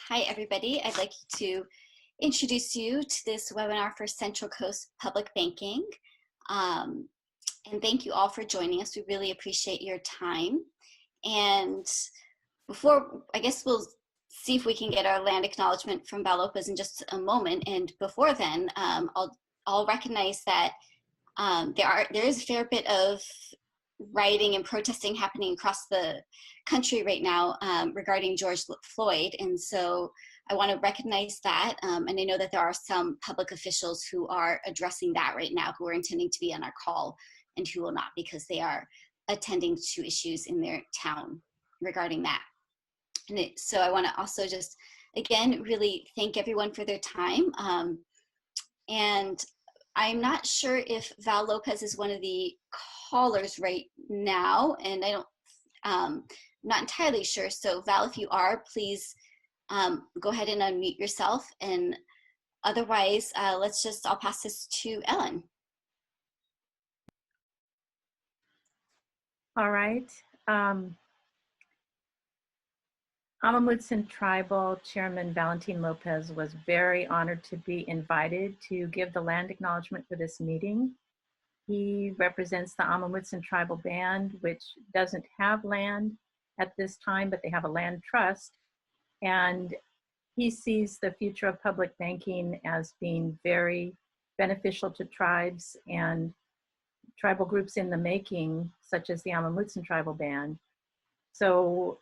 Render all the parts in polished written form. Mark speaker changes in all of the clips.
Speaker 1: Hi, everybody. I'd like to introduce you to this webinar for Central Coast Public Banking. And thank you all for joining us. We really appreciate your time. And before, I guess we'll see if we can get our land acknowledgement from Val Lopez in just a moment. And before then, I'll recognize that there is a fair bit of rioting and protesting happening across the country right now regarding George Floyd. And so I want to recognize that. And I know that there are some public officials who are addressing that right now, who are intending to be on our call and who will not, because they are attending to issues in their town regarding that. And so I want to also just, again, really thank everyone for their time. And I'm not sure if Val Lopez is one of the callers right now, and I'm not entirely sure. So Val, if you are, please go ahead and unmute yourself. And otherwise, I'll pass this to Ellen.
Speaker 2: All right. Amamutsan Tribal Chairman Valentin Lopez was very honored to be invited to give the land acknowledgement for this meeting. He represents the Amamutsan Tribal Band, which doesn't have land at this time, but they have a land trust. And he sees the future of public banking as being very beneficial to tribes and tribal groups in the making, such as the Amamutsan Tribal Band. So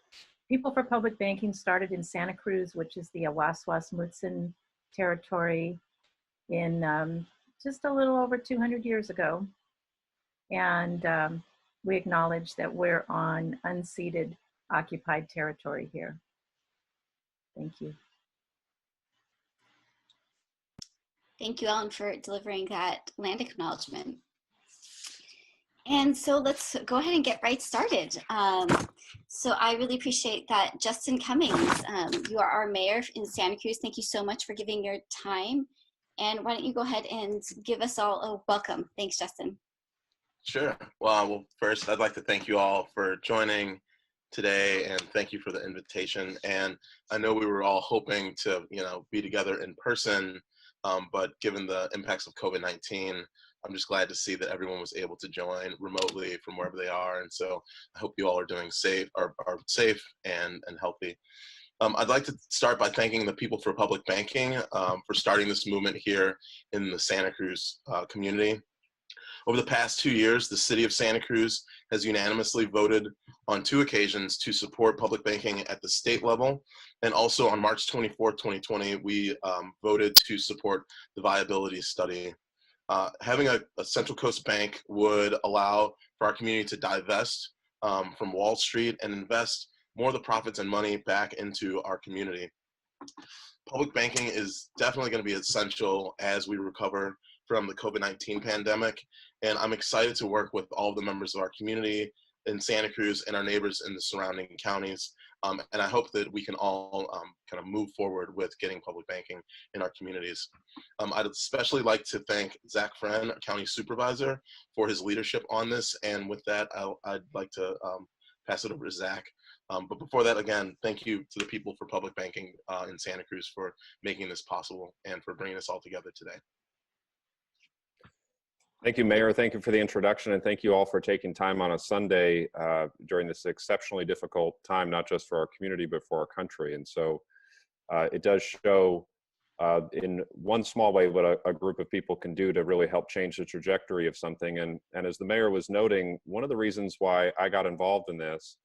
Speaker 2: People for Public Banking started in Santa Cruz, which is the Awaswas Mutsun territory, in just a little over 200 years ago. And we acknowledge that we're on unceded, occupied territory here. Thank you.
Speaker 1: Thank you, Ellen, for delivering that land acknowledgement. And so let's go ahead and get right started. So I really appreciate that. Justin Cummings, you are our mayor in Santa Cruz. Thank you so much for giving your time. And why don't you go ahead and give us all a welcome. Thanks, Justin.
Speaker 3: Sure. Well, first, I'd like to thank you all for joining today, and thank you for the invitation. And I know we were all hoping to, be together in person, but given the impacts of COVID-19, I'm just glad to see that everyone was able to join remotely from wherever they are. And so I hope you all are doing safe and healthy. I'd like to start by thanking the People for Public Banking for starting this movement here in the Santa Cruz community. Over the past 2 years, the city of Santa Cruz has unanimously voted on 2 occasions to support public banking at the state level. And also on March 24, 2020, we voted to support the viability study. Having a Central Coast bank would allow for our community to divest from Wall Street and invest more of the profits and money back into our community. Public banking is definitely going to be essential as we recover from the COVID-19 pandemic, and I'm excited to work with all of the members of our community in Santa Cruz and our neighbors in the surrounding counties. And I hope that we can all kind of move forward with getting public banking in our communities. I'd especially like to thank Zach Friend, our county supervisor, for his leadership on this. And with that, I'd like to pass it over to Zach. But before that, again, thank you to the People for Public Banking in Santa Cruz for making this possible and for bringing us all together today.
Speaker 4: Thank you, Mayor. Thank you for the introduction, and thank you all for taking time on a Sunday during this exceptionally difficult time, not just for our community, but for our country. And so it does show in one small way what a group of people can do to really help change the trajectory of something. And as the mayor was noting, one of the reasons why I got involved in this,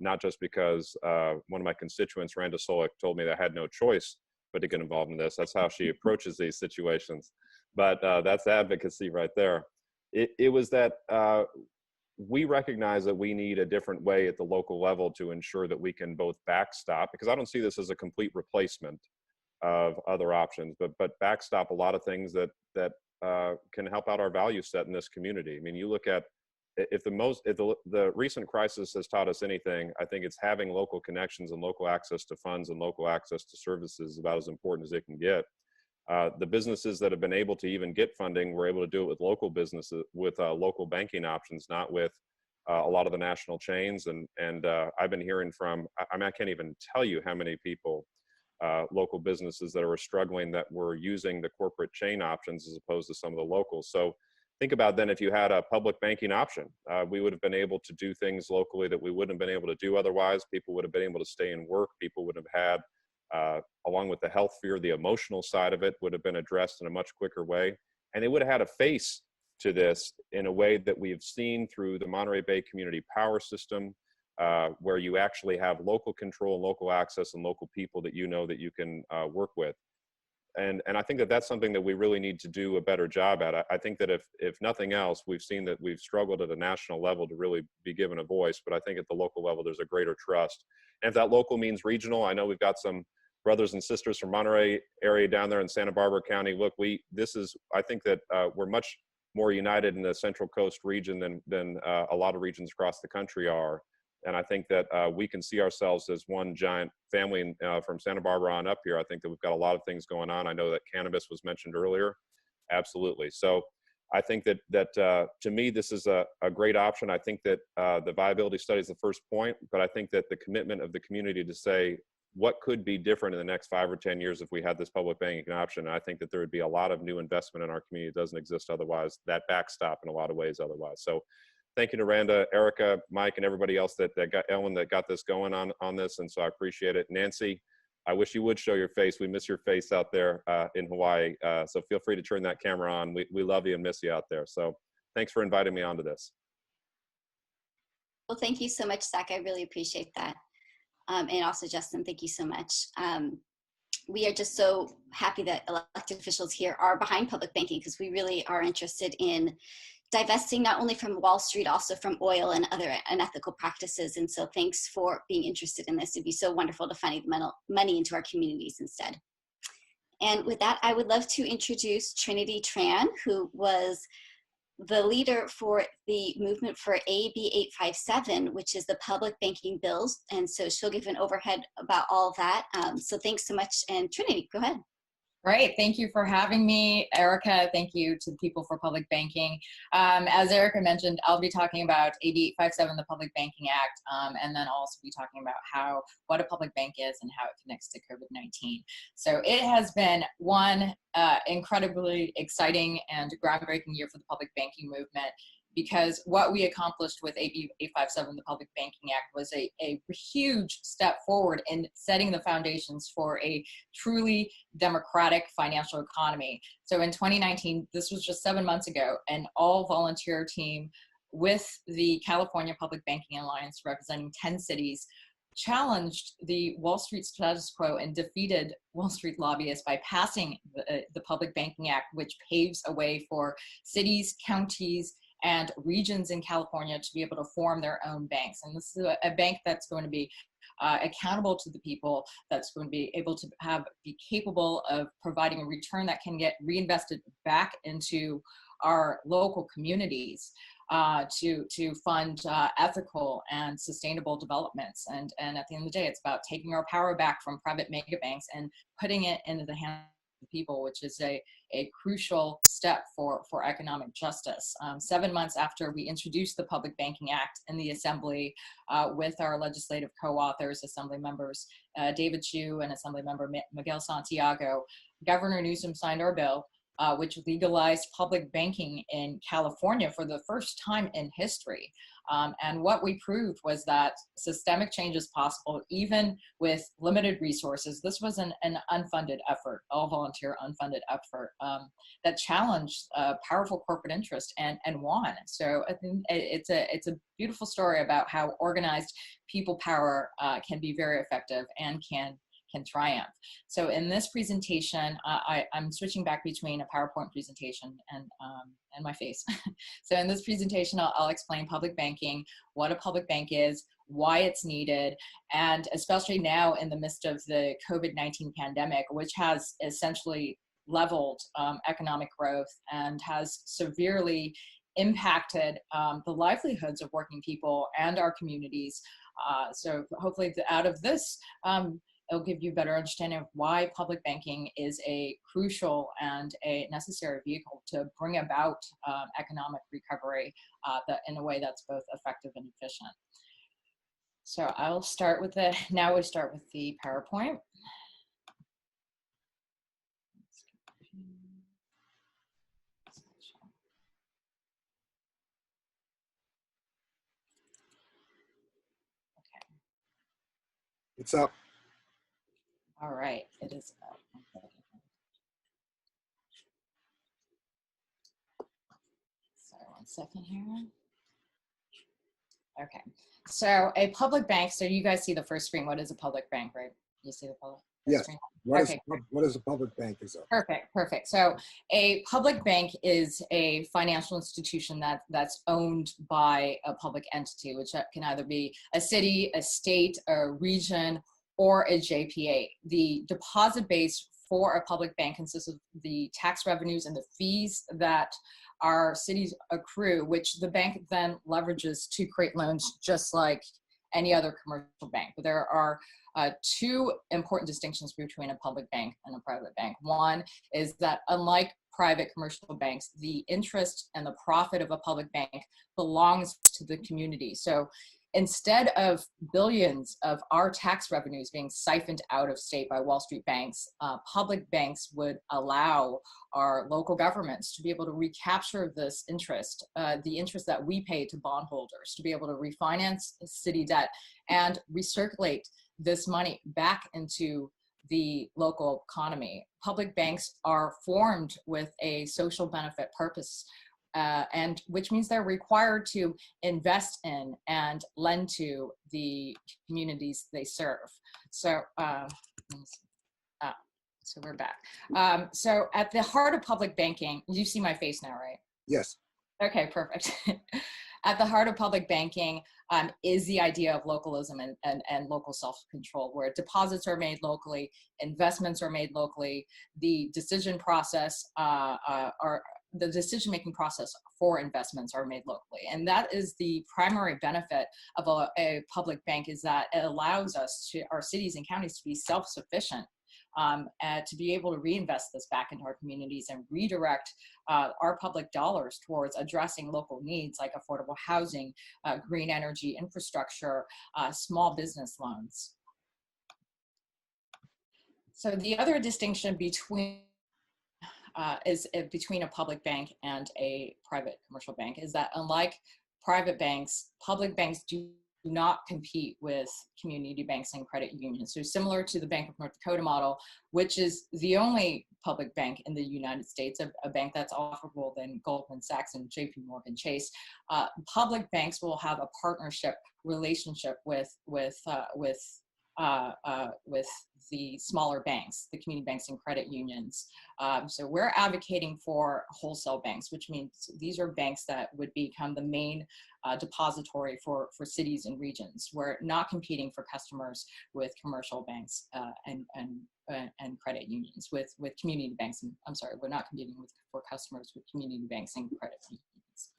Speaker 4: not just because one of my constituents, Randa Solick, told me that I had no choice but to get involved in this. That's how she approaches these situations. But that's advocacy right there. It was that we recognize that we need a different way at the local level to ensure that we can both backstop, because I don't see this as a complete replacement of other options, but backstop a lot of things that can help out our value set in this community. I mean, you look at, if the recent crisis has taught us anything, I think it's having local connections and local access to funds and local access to services is about as important as it can get. The businesses that have been able to even get funding were able to do it with local businesses, with local banking options, not with a lot of the national chains. And I've been hearing from, I mean, I can't even tell you how many people local businesses that were struggling that were using the corporate chain options as opposed to some of the locals. So think about then if you had a public banking option, we would have been able to do things locally that we wouldn't have been able to do otherwise. People would have been able to stay and work. People would have had, along with the health fear, the emotional side of it would have been addressed in a much quicker way. And they would have had a face to this in a way that we've seen through the Monterey Bay Community Power System, where you actually have local control, local access, and local people that you know that you can work with. And I think that that's something that we really need to do a better job at. I think that if nothing else, we've seen that we've struggled at a national level to really be given a voice, but I think at the local level, there's a greater trust. And if that local means regional, I know we've got some brothers and sisters from Monterey area down there in Santa Barbara County. Look, I think that we're much more united in the Central Coast region than a lot of regions across the country are. And I think that we can see ourselves as one giant family from Santa Barbara on up here. I think that we've got a lot of things going on. I know that cannabis was mentioned earlier. Absolutely. So I think that to me, this is a great option. I think that the viability study is the first point, but I think that the commitment of the community to say what could be different in the next 5 or 10 years if we had this public banking option. And I think that there would be a lot of new investment in our community that doesn't exist otherwise, that backstop in a lot of ways otherwise. So thank you to Randa, Erica, Mike, and everybody else that got Ellen that got this going on this. And so I appreciate it. Nancy, I wish you would show your face. We miss your face out there in Hawaii. So feel free to turn that camera on. We love you and miss you out there. So thanks for inviting me onto this.
Speaker 1: Well, thank you so much, Zach. I really appreciate that. And also, Justin, thank you so much. We are just so happy that elected officials here are behind public banking because we really are interested in divesting not only from Wall Street, also from oil and other unethical practices. And so thanks for being interested in this. It'd be so wonderful to find money into our communities instead. And with that, I would love to introduce Trinity Tran, who was the leader for the movement for AB 857, which is the public banking bills. And so she'll give an overhead about all of that. So thanks so much. And Trinity, go ahead.
Speaker 5: Great, thank you for having me, Erica. Thank you to the People for Public Banking. As Erica mentioned, I'll be talking about AB 857, the Public Banking Act, and then I'll also be talking about what a public bank is and how it connects to COVID-19. So it has been one incredibly exciting and groundbreaking year for the public banking movement, because what we accomplished with AB 857, the Public Banking Act, was a huge step forward in setting the foundations for a truly democratic financial economy. So in 2019, this was just 7 months ago, an all-volunteer team with the California Public Banking Alliance, representing 10 cities, challenged the Wall Street status quo and defeated Wall Street lobbyists by passing the Public Banking Act, which paves a way for cities, counties, and regions in California to be able to form their own banks. And this is a bank that's going to be accountable to the people, that's going to be able to be capable of providing a return that can get reinvested back into our local communities to fund ethical and sustainable developments. And at the end of the day, it's about taking our power back from private mega banks and putting it into the hands of the people, which is a crucial step for economic justice. 7 months after we introduced the Public Banking Act in the Assembly with our legislative co-authors, Assembly members David Chu and Assembly member Miguel Santiago, Governor Newsom signed our bill, which legalized public banking in California for the first time in history. And what we proved was that systemic change is possible even with limited resources. This was an unfunded effort, all volunteer unfunded effort that challenged powerful corporate interest and won. So I think it's a beautiful story about how organized people power can be very effective and can triumph. So in this presentation, I'm switching back between a PowerPoint presentation and my face. So in this presentation, I'll explain public banking, what a public bank is, why it's needed, and especially now in the midst of the COVID-19 pandemic, which has essentially leveled economic growth and has severely impacted the livelihoods of working people and our communities. So hopefully out of this, it'll give you a better understanding of why public banking is a crucial and a necessary vehicle to bring about economic recovery in a way that's both effective and efficient. So I'll start with now we start with the PowerPoint.
Speaker 6: It's up.
Speaker 5: All right, it is up. Sorry, 1 second here. Okay, so a public bank, so you guys see the first screen. What is a public bank, right? You see the public
Speaker 6: Yes.
Speaker 5: screen?
Speaker 6: What
Speaker 5: Okay.
Speaker 6: is a public bank is up?
Speaker 5: Perfect. So a public bank is a financial institution that's owned by a public entity, which can either be a city, a state, a region, or a JPA. The deposit base for a public bank consists of the tax revenues and the fees that our cities accrue, which the bank then leverages to create loans just like any other commercial bank. But there are two important distinctions between a public bank and a private bank. One is that unlike private commercial banks, the interest and the profit of a public bank belongs to the community. So instead of billions of our tax revenues being siphoned out of state by Wall Street banks, public banks would allow our local governments to be able to recapture this interest, the interest that we pay to bondholders, to be able to refinance city debt and recirculate this money back into the local economy. Public banks are formed with a social benefit purpose, and which means they're required to invest in and lend to the communities they serve. So, so we're back. So at the heart of public banking, you see my face now, right?
Speaker 6: Yes.
Speaker 5: Okay, perfect. At the heart of public banking is the idea of localism and local self-control, where deposits are made locally, investments are made locally, the decision process the decision-making process for investments are made locally. And that is the primary benefit of a public bank, is that it allows us our cities and counties to be self-sufficient, to be able to reinvest this back into our communities and redirect our public dollars towards addressing local needs like affordable housing, green energy infrastructure, small business loans. So the other distinction between between a public bank and a private commercial bank is that unlike private banks, public banks do not compete with community banks and credit unions. So similar to the Bank of North Dakota model, which is the only public bank in the United States, a bank that's offerable than Goldman Sachs and JP Morgan Chase, public banks will have a partnership relationship with the smaller banks, the community banks and credit unions. So we're advocating for wholesale banks, which means these are banks that would become the main depository for cities and regions. We're not competing for customers with commercial banks and credit unions, with community banks. And I'm sorry, we're not competing for customers with community banks and credit unions.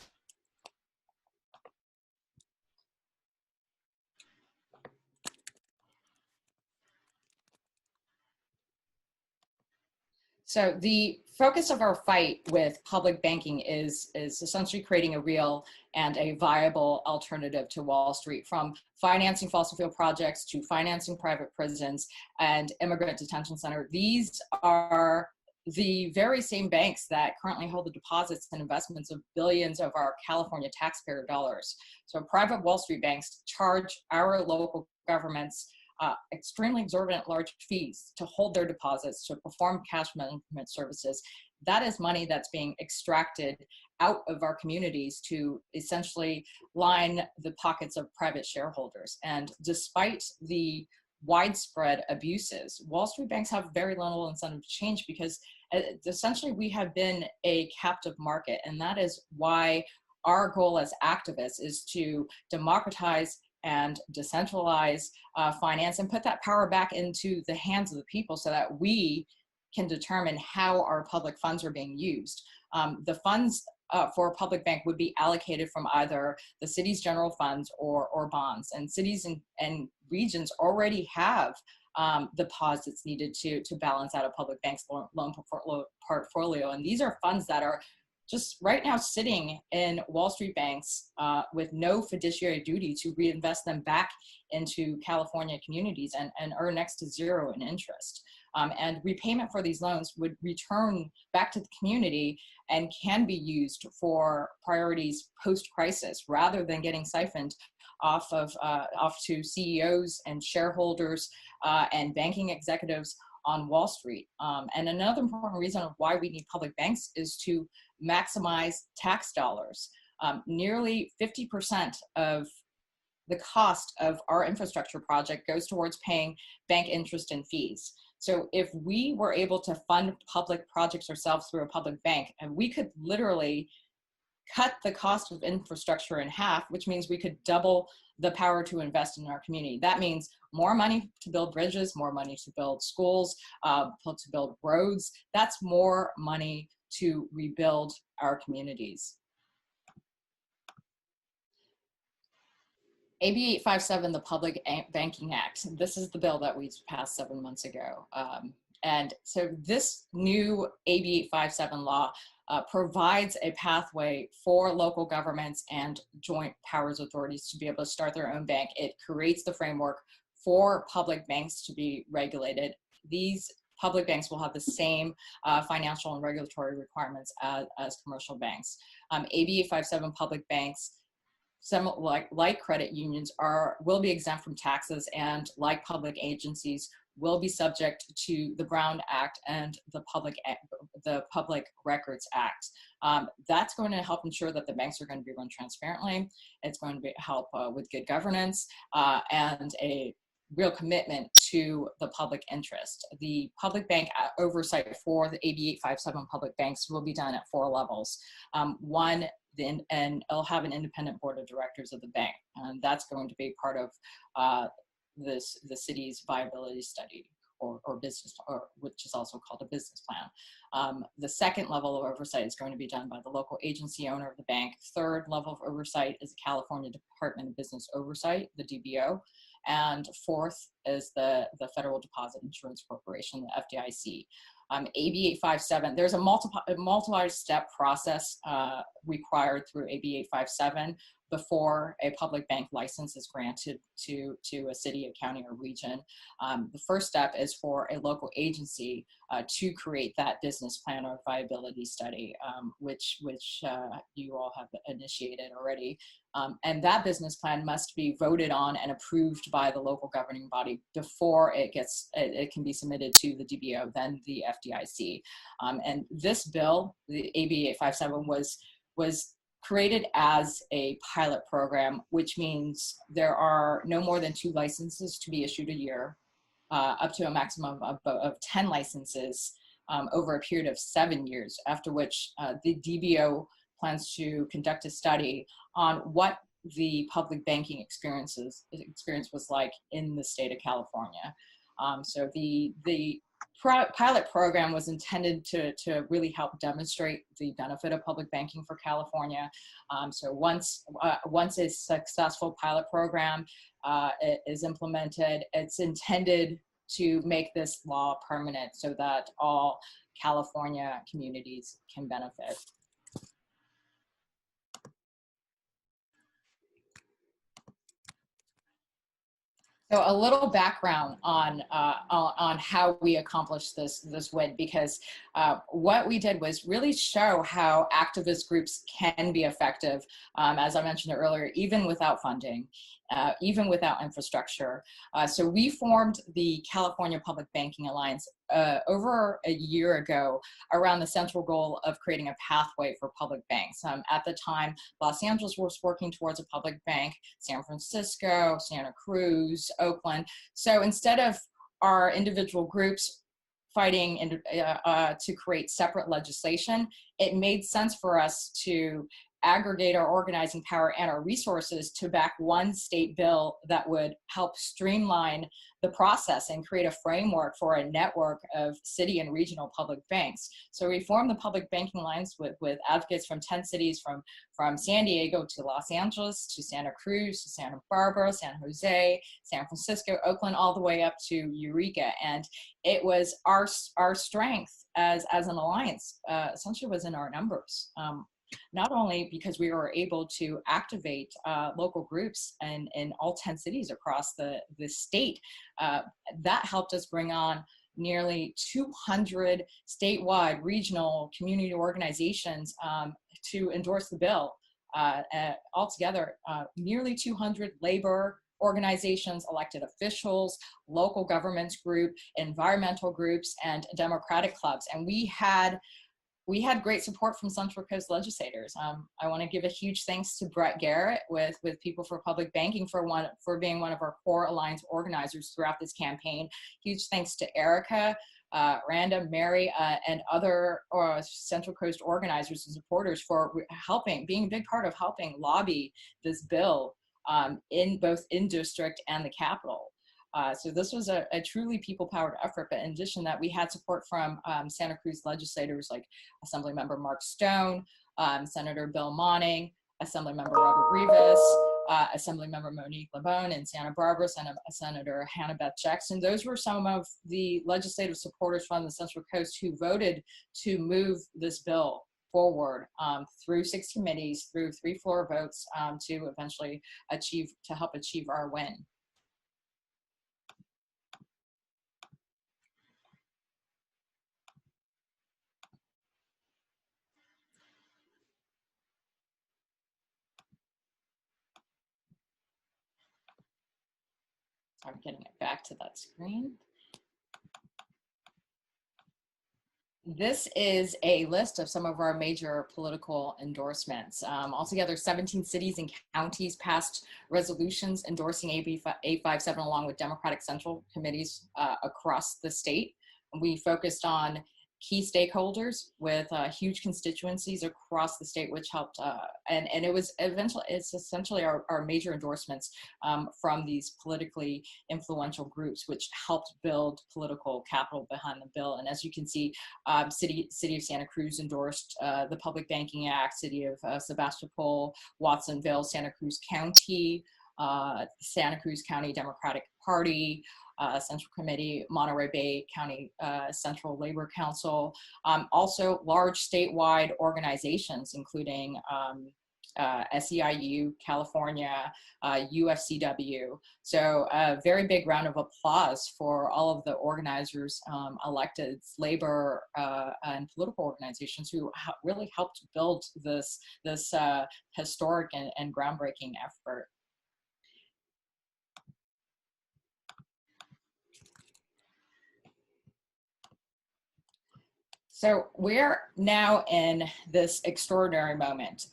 Speaker 5: So the focus of our fight with public banking is essentially creating a real and a viable alternative to Wall Street, from financing fossil fuel projects to financing private prisons and immigrant detention center. These are the very same banks that currently hold the deposits and investments of billions of our California taxpayer dollars. So private Wall Street banks charge our local governments extremely exorbitant large fees to hold their deposits, to perform cash management services. That is money that's being extracted out of our communities to essentially line the pockets of private shareholders. And despite the widespread abuses, Wall Street banks have very little incentive to change, because essentially we have been a captive market. And that is why our goal as activists is to democratize and decentralize finance and put that power back into the hands of the people, so that we can determine how our public funds are being used. The funds for a public bank would be allocated from either the city's general funds or bonds. And cities and regions already have deposits needed to balance out a public bank's loan portfolio. And these are funds that are just right now sitting in Wall Street banks with no fiduciary duty to reinvest them back into California communities and earn next to zero in interest. And repayment for these loans would return back to the community and can be used for priorities post-crisis rather than getting siphoned off to CEOs and shareholders and banking executives on Wall Street. And another important reason of why we need public banks is to maximize tax dollars. Nearly 50% of the cost of our infrastructure project goes towards paying bank interest and fees. So if we were able to fund public projects ourselves through a public bank, and we could literally cut the cost of infrastructure in half, which means we could double the power to invest in our community. That means more money to build bridges, more money to build schools, to build roads. That's more money to rebuild our communities. AB 857, the Public Banking Act. This is the bill that we passed 7 months ago. And so this new AB 857 law provides a pathway for local governments and joint powers authorities to be able to start their own bank. It creates the framework for public banks to be regulated. These public banks will have the same financial and regulatory requirements as commercial banks. AB 857 public banks, some like credit unions, will be exempt from taxes, and like public agencies will be subject to the Brown Act and the Public Records Act. That's going to help ensure that the banks are going to be run transparently. It's going to help with good governance and a real commitment to the public interest. The public bank oversight for the AB 857 public banks will be done at 4 levels. One, and it'll have an independent board of directors of the bank, and that's going to be part of the city's viability study or business, or which is also called a business plan. The second level of oversight is going to be done by the local agency owner of the bank. Third level of oversight is the California Department of Business Oversight, the DBO. And fourth is the Federal Deposit Insurance Corporation, the FDIC. AB 857, there's a multi-step process required through AB 857 before a public bank license is granted to a city, a county, or region. The first step is for a local agency to create that business plan or viability study, which you all have initiated already. And that business plan must be voted on and approved by the local governing body before it can be submitted to the DBO, then the FDIC. And this bill, the AB 857, was created as a pilot program, which means there are no more than 2 licenses to be issued a year, up to a maximum of 10 licenses over a period of 7 years, after which the DBO plans to conduct a study on what the public banking experience was like in the state of California. So the pilot program was intended to really help demonstrate the benefit of public banking for California. So once a successful pilot program is implemented, it's intended to make this law permanent so that all California communities can benefit. So a little background on how we accomplished this win, because what we did was really show how activist groups can be effective, as I mentioned earlier, even without funding, even without infrastructure. So we formed the California Public Banking Alliance over a year ago around the central goal of creating a pathway for public banks. At the time, Los Angeles was working towards a public bank, San Francisco, Santa Cruz, Oakland. So instead of our individual groups fighting to create separate legislation, it made sense for us to aggregate our organizing power and our resources to back one state bill that would help streamline the process and create a framework for a network of city and regional public banks. So we formed the Public Banking Alliance with advocates from 10 cities, from San Diego to Los Angeles to Santa Cruz to Santa Barbara, San Jose, San Francisco, Oakland, all the way up to Eureka. And it was our strength as an alliance essentially was in our numbers. Not only because we were able to activate local groups in all 10 cities across the state, that helped us bring on nearly 200 statewide regional community organizations to endorse the bill. Altogether, nearly 200 labor organizations, elected officials, local governments group, environmental groups, and democratic clubs. And we had great support from Central Coast legislators. I want to give a huge thanks to Brett Garrett with People for Public Banking for being one of our core alliance organizers throughout this campaign. Huge thanks to Erica, Randa, Mary, and other Central Coast organizers and supporters for being a big part of helping lobby this bill in both in district and the Capitol. So this was a truly people-powered effort, but in addition to that, we had support from Santa Cruz legislators like Assemblymember Mark Stone, Senator Bill Monning, Assemblymember Robert Rivas, Assemblymember Monique LeBone in Santa Barbara, Senator Hannah Beth Jackson. Those were some of the legislative supporters from the Central Coast who voted to move this bill forward through 6 committees, through 3 floor votes to eventually help achieve our win. I'm getting it back to that screen. This is a list of some of our major political endorsements. Altogether, 17 cities and counties passed resolutions endorsing AB 857 along with Democratic Central Committees across the state. We focused on key stakeholders with huge constituencies across the state, which helped, and it's essentially our major endorsements from these politically influential groups, which helped build political capital behind the bill. And as you can see, City of Santa Cruz endorsed the Public Banking Act, City of Sebastopol, Watsonville, Santa Cruz County, Santa Cruz County Democratic Party, Central Committee, Monterey Bay County Central Labor Council, also large statewide organizations, including SEIU, California, UFCW. So a very big round of applause for all of the organizers, electeds, labor, and political organizations who really helped build this historic and groundbreaking effort. So we're now in this extraordinary moment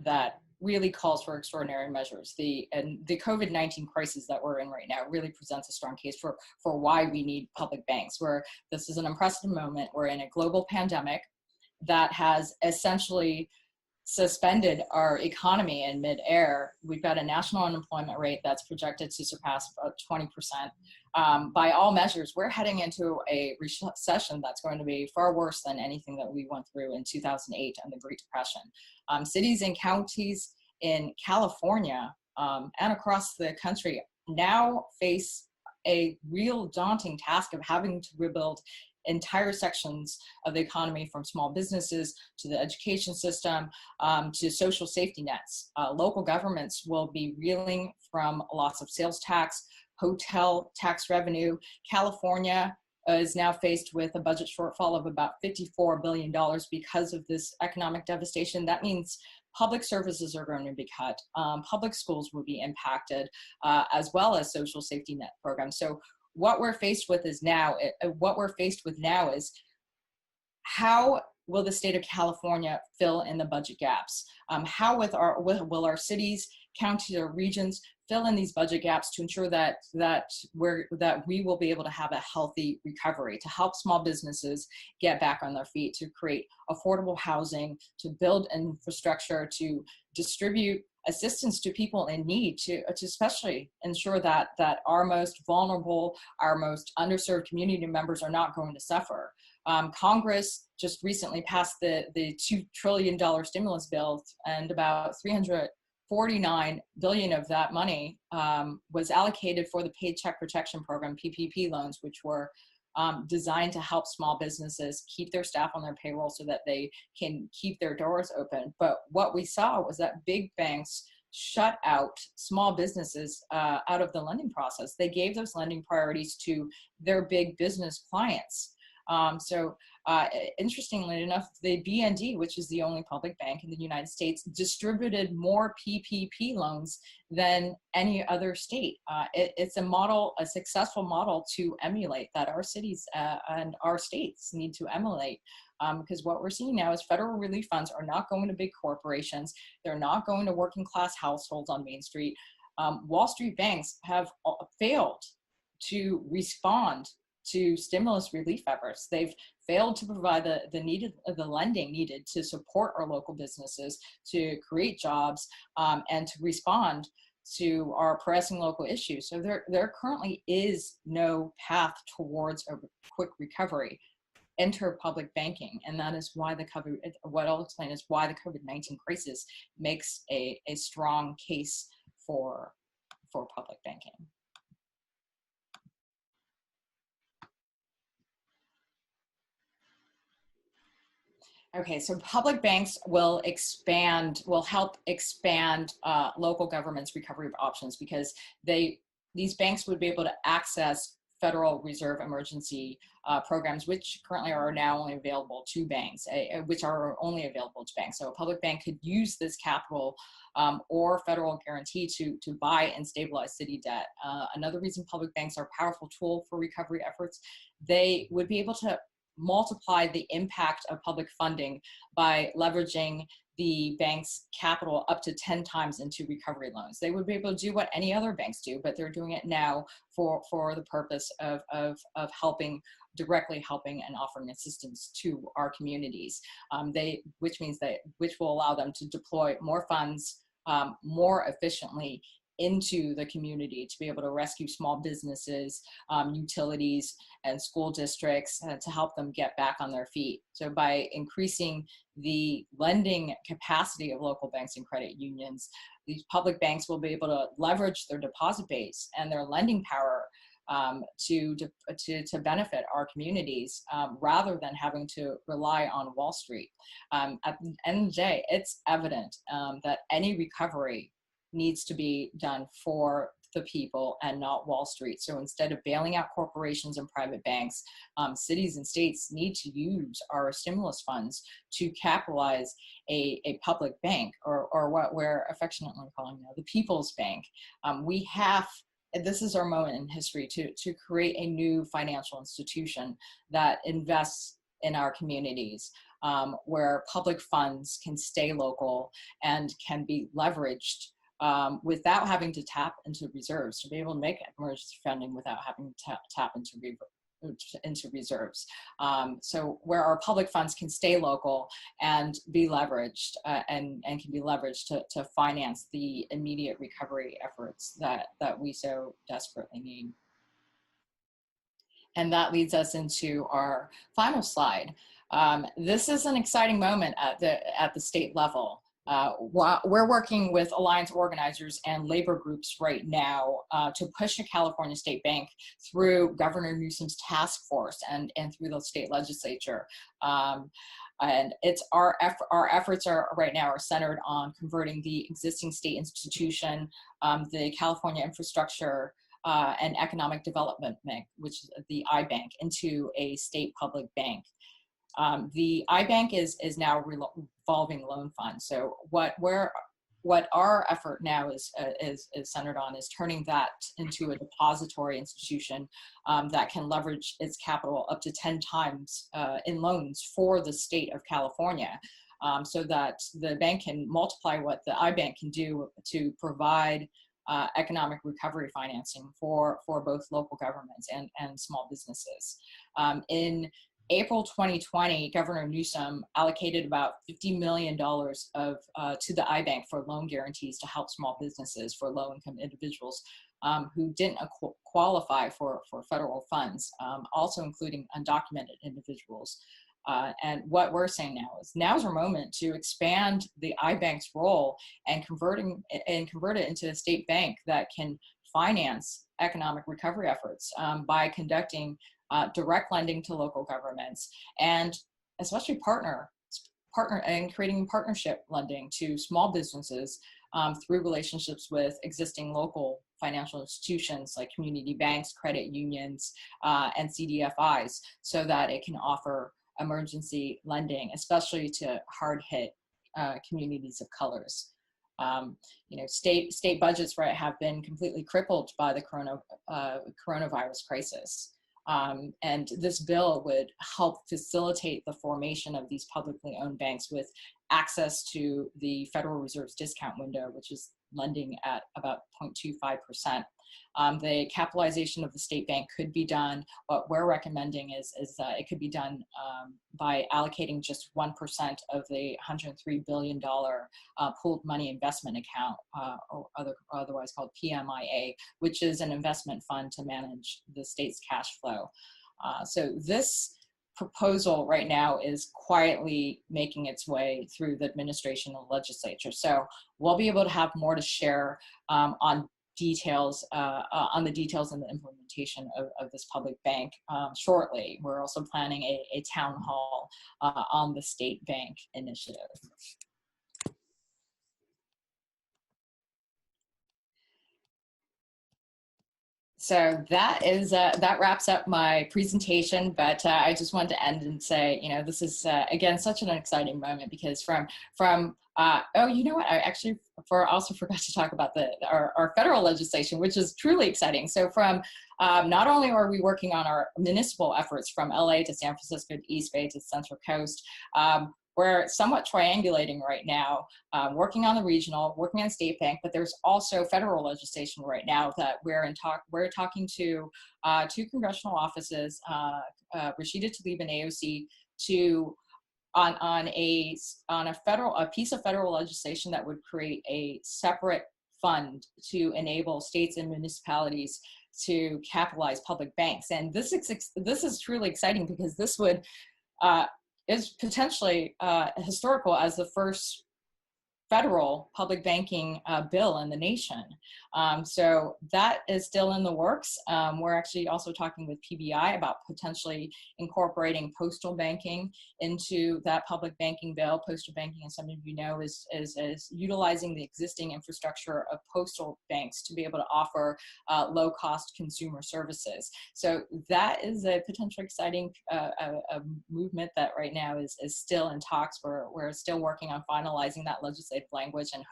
Speaker 5: that really calls for extraordinary measures. The COVID-19 crisis that we're in right now really presents a strong case for why we need public banks. This is an unprecedented moment. We're in a global pandemic that has essentially suspended our economy in midair. We've got a national unemployment rate that's projected to surpass about 20%. By all measures, we're heading into a recession that's going to be far worse than anything that we went through in 2008 and the Great Depression. Cities and counties in California and across the country now face a real daunting task of having to rebuild entire sections of the economy, from small businesses to the education system to social safety nets. Local governments will be reeling from lots of sales tax, hotel tax revenue. California is now faced with a budget shortfall of about $54 billion because of this economic devastation. That means public services are going to be cut. Public schools will be impacted, as well as social safety net programs. So what we're faced with now is how will the state of California fill in the budget gaps? How will our cities, counties, or regions fill in these budget gaps to ensure that we will be able to have a healthy recovery, to help small businesses get back on their feet, to create affordable housing, to build infrastructure, to distribute assistance to people in need, to especially ensure that our most vulnerable, our most underserved community members are not going to suffer. Congress just recently passed the $2 trillion stimulus bill, and about $349 billion of that money was allocated for the Paycheck Protection Program, PPP loans, which were designed to help small businesses keep their staff on their payroll so that they can keep their doors open. But what we saw was that big banks shut out small businesses out of the lending process. They gave those lending priorities to their big business clients. Interestingly enough, the BND, which is the only public bank in the United States, distributed more PPP loans than any other state. It's a successful model to emulate, that our cities and our states need to emulate. Because what we're seeing now is federal relief funds are not going to big corporations. They're not going to working class households on Main Street. Wall Street banks have failed to respond to stimulus relief efforts. They've failed to provide the lending needed to support our local businesses, to create jobs, and to respond to our pressing local issues. So there currently is no path towards a quick recovery. Enter public banking, and that is why what I'll explain is why the COVID-19 crisis makes a strong case for public banking. Okay, so public banks will help expand local government's recovery options, because these banks would be able to access Federal Reserve emergency programs, which currently are now only available to banks, So a public bank could use this capital or federal guarantee to buy and stabilize city debt. Another reason public banks are a powerful tool for recovery efforts, they would be able to multiply the impact of public funding by leveraging the bank's capital up to 10 times into recovery loans. They would be able to do what any other banks do, but they're doing it now for the purpose of directly helping and offering assistance to our communities, which will allow them to deploy more funds more efficiently into the community, to be able to rescue small businesses, utilities, and school districts to help them get back on their feet. So by increasing the lending capacity of local banks and credit unions, these public banks will be able to leverage their deposit base and their lending power to benefit our communities, rather than having to rely on Wall Street. At the end of the day, it's evident that any recovery needs to be done for the people and not Wall Street. So instead of bailing out corporations and private banks, cities and states need to use our stimulus funds to capitalize a public bank, or what we're affectionately calling now the People's Bank. This is our moment in history to create a new financial institution that invests in our communities, where public funds can stay local and can be leveraged without having to tap into reserves, to be able to make emergency funding without having to tap into reserves. So where our public funds can stay local and be leveraged and can be leveraged to finance the immediate recovery efforts that we so desperately need. And that leads us into our final slide. This is an exciting moment at the state level. We're working with alliance organizers and labor groups right now to push a California state bank through Governor Newsom's task force and through the state legislature. And it's our efforts right now are centered on converting the existing state institution, the California Infrastructure and Economic Development Bank, which is the iBank, into a state public bank. The iBank is now revolving loan fund. So what our effort now is centered on is turning that into a depository institution that can leverage its capital up to 10 times in loans for the state of California, so that the bank can multiply what the iBank can do to provide economic recovery financing for both local governments and small businesses. In April 2020, Governor Newsom allocated about $50 million to the iBank for loan guarantees to help small businesses, for low-income individuals who didn't qualify for federal funds, also including undocumented individuals. And what we're saying now is now's our moment to expand the iBank's role and convert it into a state bank that can finance economic recovery efforts by conducting direct lending to local governments, and especially partner and creating partnership lending to small businesses through relationships with existing local financial institutions like community banks, credit unions, and CDFIs, so that it can offer emergency lending, especially to hard-hit communities of colors. State budgets, right, have been completely crippled by the coronavirus crisis. And this bill would help facilitate the formation of these publicly owned banks with access to the Federal Reserve's discount window, which is lending at about 0.25%. The capitalization of the state bank could be done. What we're recommending is that it could be done by allocating just 1% of the $103 billion pooled money investment account, or otherwise called PMIA, which is an investment fund to manage the state's cash flow. So this proposal right now is quietly making its way through the administration and legislature. So we'll be able to have more to share on the details and the implementation of this public bank shortly. We're also planning a town hall on the state bank initiative. So that wraps up my presentation, but I just wanted to end and say, this is again such an exciting moment, because oh, you know what? I actually also forgot to talk about our federal legislation, which is truly exciting. So not only are we working on our municipal efforts from LA to San Francisco to East Bay to the Central Coast, we're somewhat triangulating right now, working on the regional, working on state bank, but there's also federal legislation right now that we're talking to two congressional offices, Rashida Tlaib and AOC, on a piece of federal legislation that would create a separate fund to enable states and municipalities to capitalize public banks. And this is truly exciting, because this would is potentially historical as the first federal public banking bill in the nation. So that is still in the works. We're actually also talking with PBI about potentially incorporating postal banking into that public banking bill. Postal banking, as some of you know, is utilizing the existing infrastructure of postal banks to be able to offer low-cost consumer services. So that is a potentially exciting movement that right now is still in talks. We're still working on finalizing that legislative language, and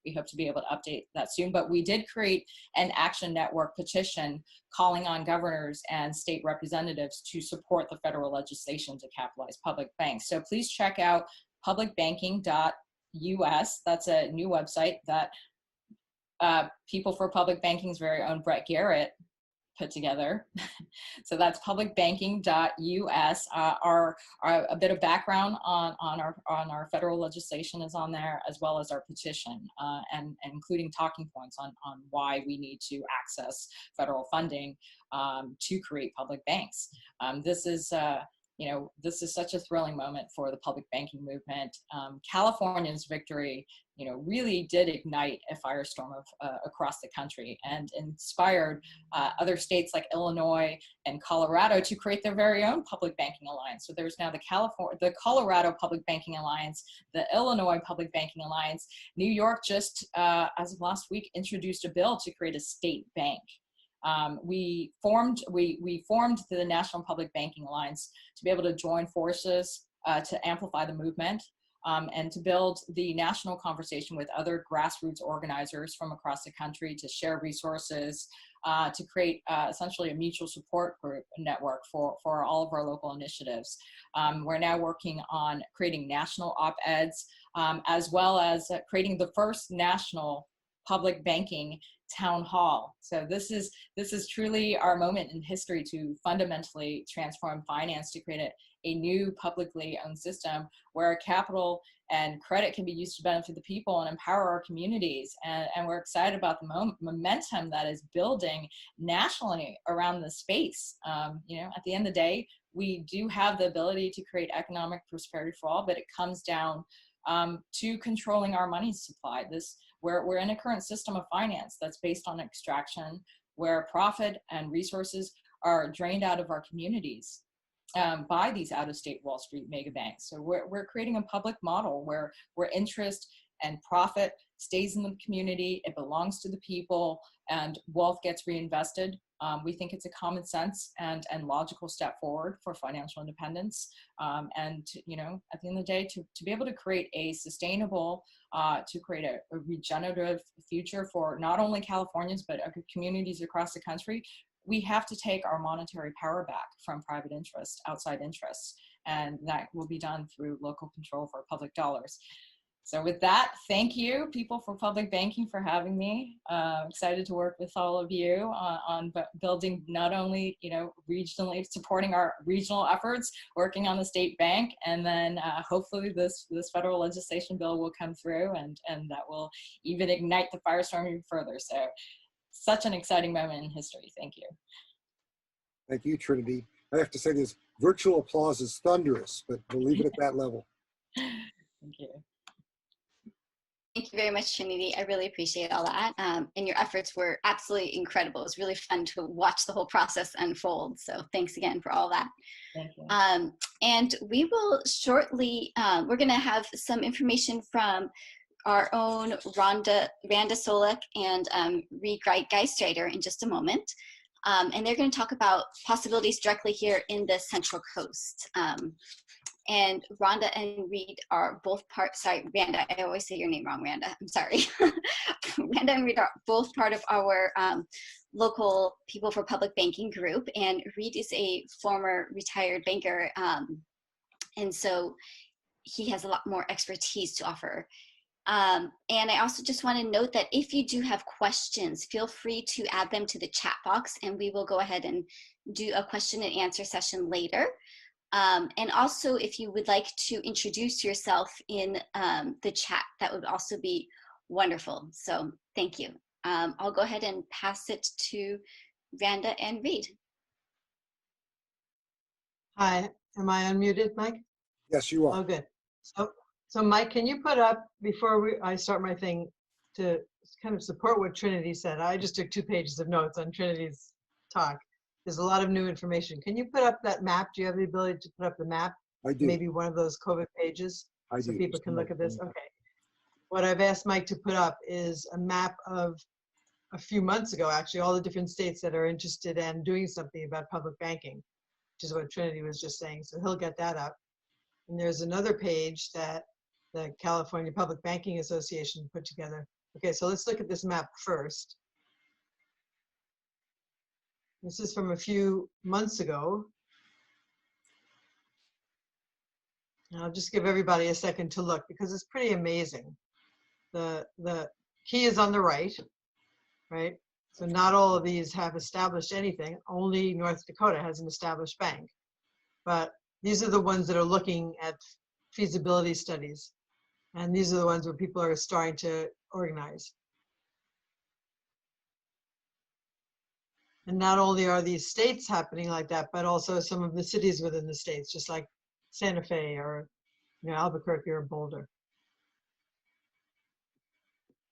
Speaker 5: we hope to be able to update that soon. But we did create an Action Network petition calling on governors and state representatives to support the federal legislation to capitalize public banks. So please check out publicbanking.us. That's a new website that People for Public Banking's very own Brett Garrett put together. So that's publicbanking.us. A bit of background on our federal legislation is on there, as well as our petition, and including talking points on why we need to access federal funding to create public banks. This is such a thrilling moment for the public banking movement. California's victory, really did ignite a firestorm across the country, and inspired other states like Illinois and Colorado to create their very own public banking alliance. So there's now the Colorado Public Banking Alliance, the Illinois Public Banking Alliance. New York just, as of last week, introduced a bill to create a state bank. We formed the National Public Banking Alliance to be able to join forces to amplify the movement, and to build the national conversation with other grassroots organizers from across the country, to share resources, to create essentially a mutual support group network for all of our local initiatives. We're now working on creating national op-eds, as well as creating the first national public banking town hall. So this is truly our moment in history to fundamentally transform finance to create a new publicly owned system where capital and credit can be used to benefit the people and empower our communities. And we're excited about the momentum that is building nationally around the space. You know, at the end of the day, we do have the ability to create economic prosperity for all, but it comes down to controlling our money supply. We're in a current system of finance that's based on extraction, where profit and resources are drained out of our communities by these out-of-state Wall Street mega banks. So we're creating a public model where interest and profit stays in the community, it belongs to the people, and wealth gets reinvested. We think it's a common sense and logical step forward for financial independence. And you know, at the end of the day, to be able to create a sustainable, to create a regenerative future for not only Californians, but communities across the country, we have to take our monetary power back from private interests, outside interests, and that will be done through local control for public dollars. So with that, thank you, People for Public Banking, for having me. Excited to work with all of you on building not only, you know, regionally, supporting our regional efforts, working on the state bank, and then hopefully this federal legislation bill will come through and that will even ignite the firestorm even further. So such an exciting moment in history. Thank you.
Speaker 6: Thank you, Trinity. I have to say this virtual applause is thunderous, but we'll leave it at that level.
Speaker 5: Thank you.
Speaker 1: Thank you very much, Trinity. I really appreciate all that. And your efforts were absolutely incredible. It was really fun to watch the whole process unfold. So thanks again for all that.
Speaker 5: Thank you.
Speaker 1: And we will shortly, we're going to have some information from our own Randa Solick and Reed Geisreiter in just a moment. And they're going to talk about possibilities directly here in the Central Coast. And Randa and Reed are both Randa, I always say your name wrong, Randa, I'm sorry. Randa and Reed are both part of our local People for Public Banking group, and Reed is a former retired banker, and so he has a lot more expertise to offer. And I also just want to note that if you do have questions, feel free to add them to the chat box, and we will go ahead and do a question and answer session later. And also, if you would like to introduce yourself in the chat, that would also be wonderful. So thank you. I'll go ahead and pass it to Randa and Reed.
Speaker 7: Hi, am I unmuted, Mike?
Speaker 6: Yes, you are.
Speaker 7: Oh, good. So Mike, can you put up, before I start my thing, to kind of support what Trinity said? I just took 2 pages of notes on Trinity's talk. There's a lot of new information. Can you put up that map? Do you have the ability to put up the map?
Speaker 6: I do.
Speaker 7: Maybe one of those COVID pages so people can look at this? Okay. What I've asked Mike to put up is a map of a few months ago, actually, all the different states that are interested in doing something about public banking, which is what Trinity was just saying. So he'll get that up. And there's another page that the California Public Banking Association put together. Okay, so let's look at this map first. This is from a few months ago. And I'll just give everybody a second to look because it's pretty amazing. The key is on the right? So not all of these have established anything. Only North Dakota has an established bank. But these are the ones that are looking at feasibility studies. And these are the ones where people are starting to organize. And not only are these states happening like that, but also some of the cities within the states, just like Santa Fe or Albuquerque or Boulder.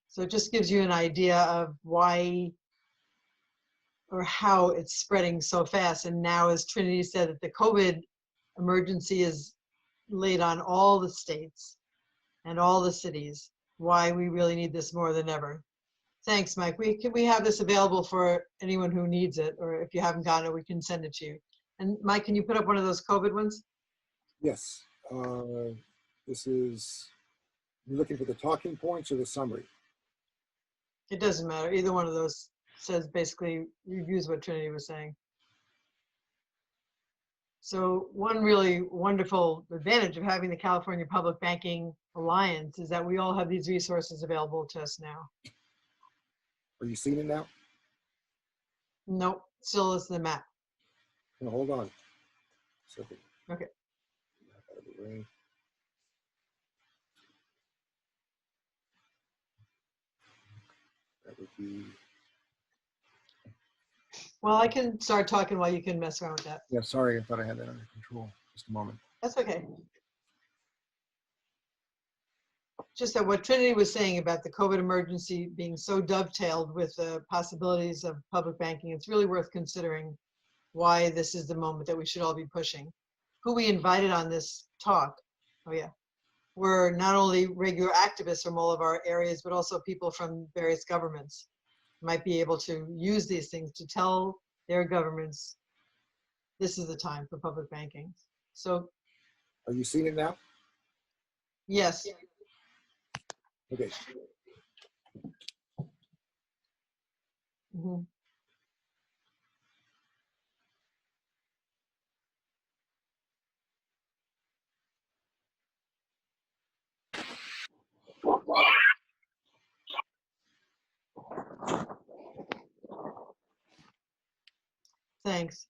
Speaker 7: So it just gives you an idea of why or how it's spreading so fast. And now, as Trinity said, that the COVID emergency is laid on all the states and all the cities, why we really need this more than ever. Thanks, Mike. We have this available for anyone who needs it, or if you haven't gotten it, we can send it to you. And Mike, can you put up one of those COVID ones?
Speaker 6: Yes. This is, you're looking for the talking points or the summary?
Speaker 7: It doesn't matter. Either one of those says basically reviews what Trinity was saying. So one really wonderful advantage of having the California Public Banking Alliance is that we all have these resources available to us now.
Speaker 6: Are you seeing it now?
Speaker 7: Nope, still is the map.
Speaker 6: No, hold on. Second.
Speaker 7: Okay.
Speaker 6: Out of the way. That would be,
Speaker 7: Well, I can start talking while you can mess around with that.
Speaker 6: yeah, sorry, I thought I had that under control. Just a moment.
Speaker 7: That's okay. Just that what Trinity was saying about the COVID emergency being so dovetailed with the possibilities of public banking, it's really worth considering why this is the moment that we should all be pushing. Who we invited on this talk, oh yeah, were not only regular activists from all of our areas, but also people from various governments might be able to use these things to tell their governments this is the time for public banking. So
Speaker 6: Are you seeing it now?
Speaker 7: yes.
Speaker 6: Okay.
Speaker 7: Mhm. Thanks.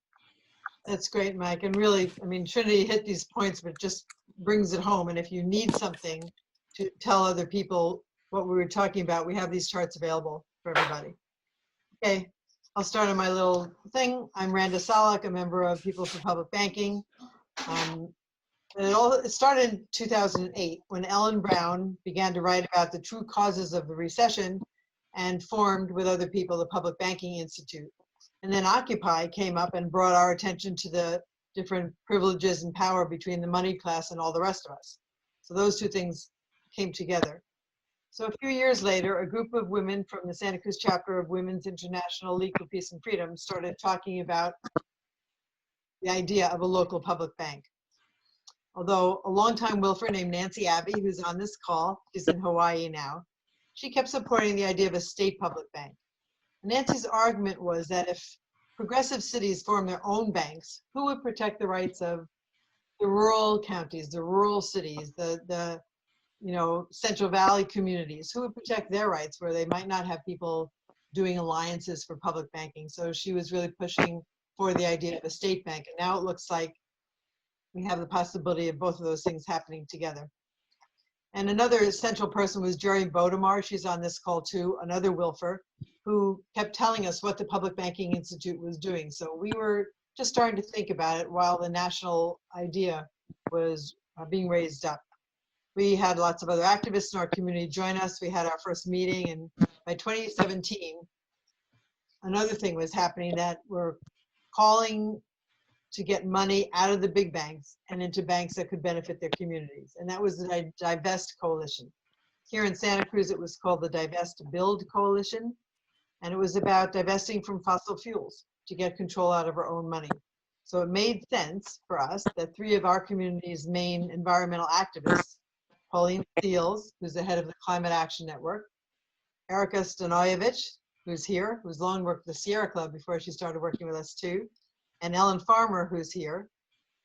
Speaker 7: That's great, Mike. And really, I mean, Trinity hit these points, but just brings it home. And if you need something to tell other people what we were talking about, we have these charts available for everybody. Okay, I'll start on my little thing. I'm Randa Solick, a member of People for Public Banking. It started in 2008 when Ellen Brown began to write about the true causes of the recession and formed with other people the Public Banking Institute. And then Occupy came up and brought our attention to the different privileges and power between the money class and all the rest of us. So those two things came together. So a few years later, a group of women from the Santa Cruz chapter of Women's International League for Peace and Freedom started talking about the idea of a local public bank. Although a longtime Wilfer named Nancy Abbey, who's on this call, is in Hawaii now, she kept supporting the idea of a state public bank. Nancy's argument was that if progressive cities form their own banks, who would protect the rights of the rural counties, the rural cities, the Central Valley communities? Who would protect their rights where they might not have people doing alliances for public banking? So she was really pushing for the idea of a state bank. And now it looks like we have the possibility of both of those things happening together. And another central person was Jerry Bodemar. She's on this call too, another Wilfer, who kept telling us what the Public Banking Institute was doing. So we were just starting to think about it while the national idea was being raised up. We had lots of other activists in our community join us. We had our first meeting, and by 2017, another thing was happening that we're calling to get money out of the big banks and into banks that could benefit their communities. And that was the Divest Coalition. Here in Santa Cruz, it was called the Divest Build Coalition. And it was about divesting from fossil fuels to get control out of our own money. So it made sense for us that three of our community's main environmental activists, Pauline Seals, who's the head of the Climate Action Network, Erica Stanojevic, who's here, who's long worked with the Sierra Club before she started working with us too, and Ellen Farmer, who's here,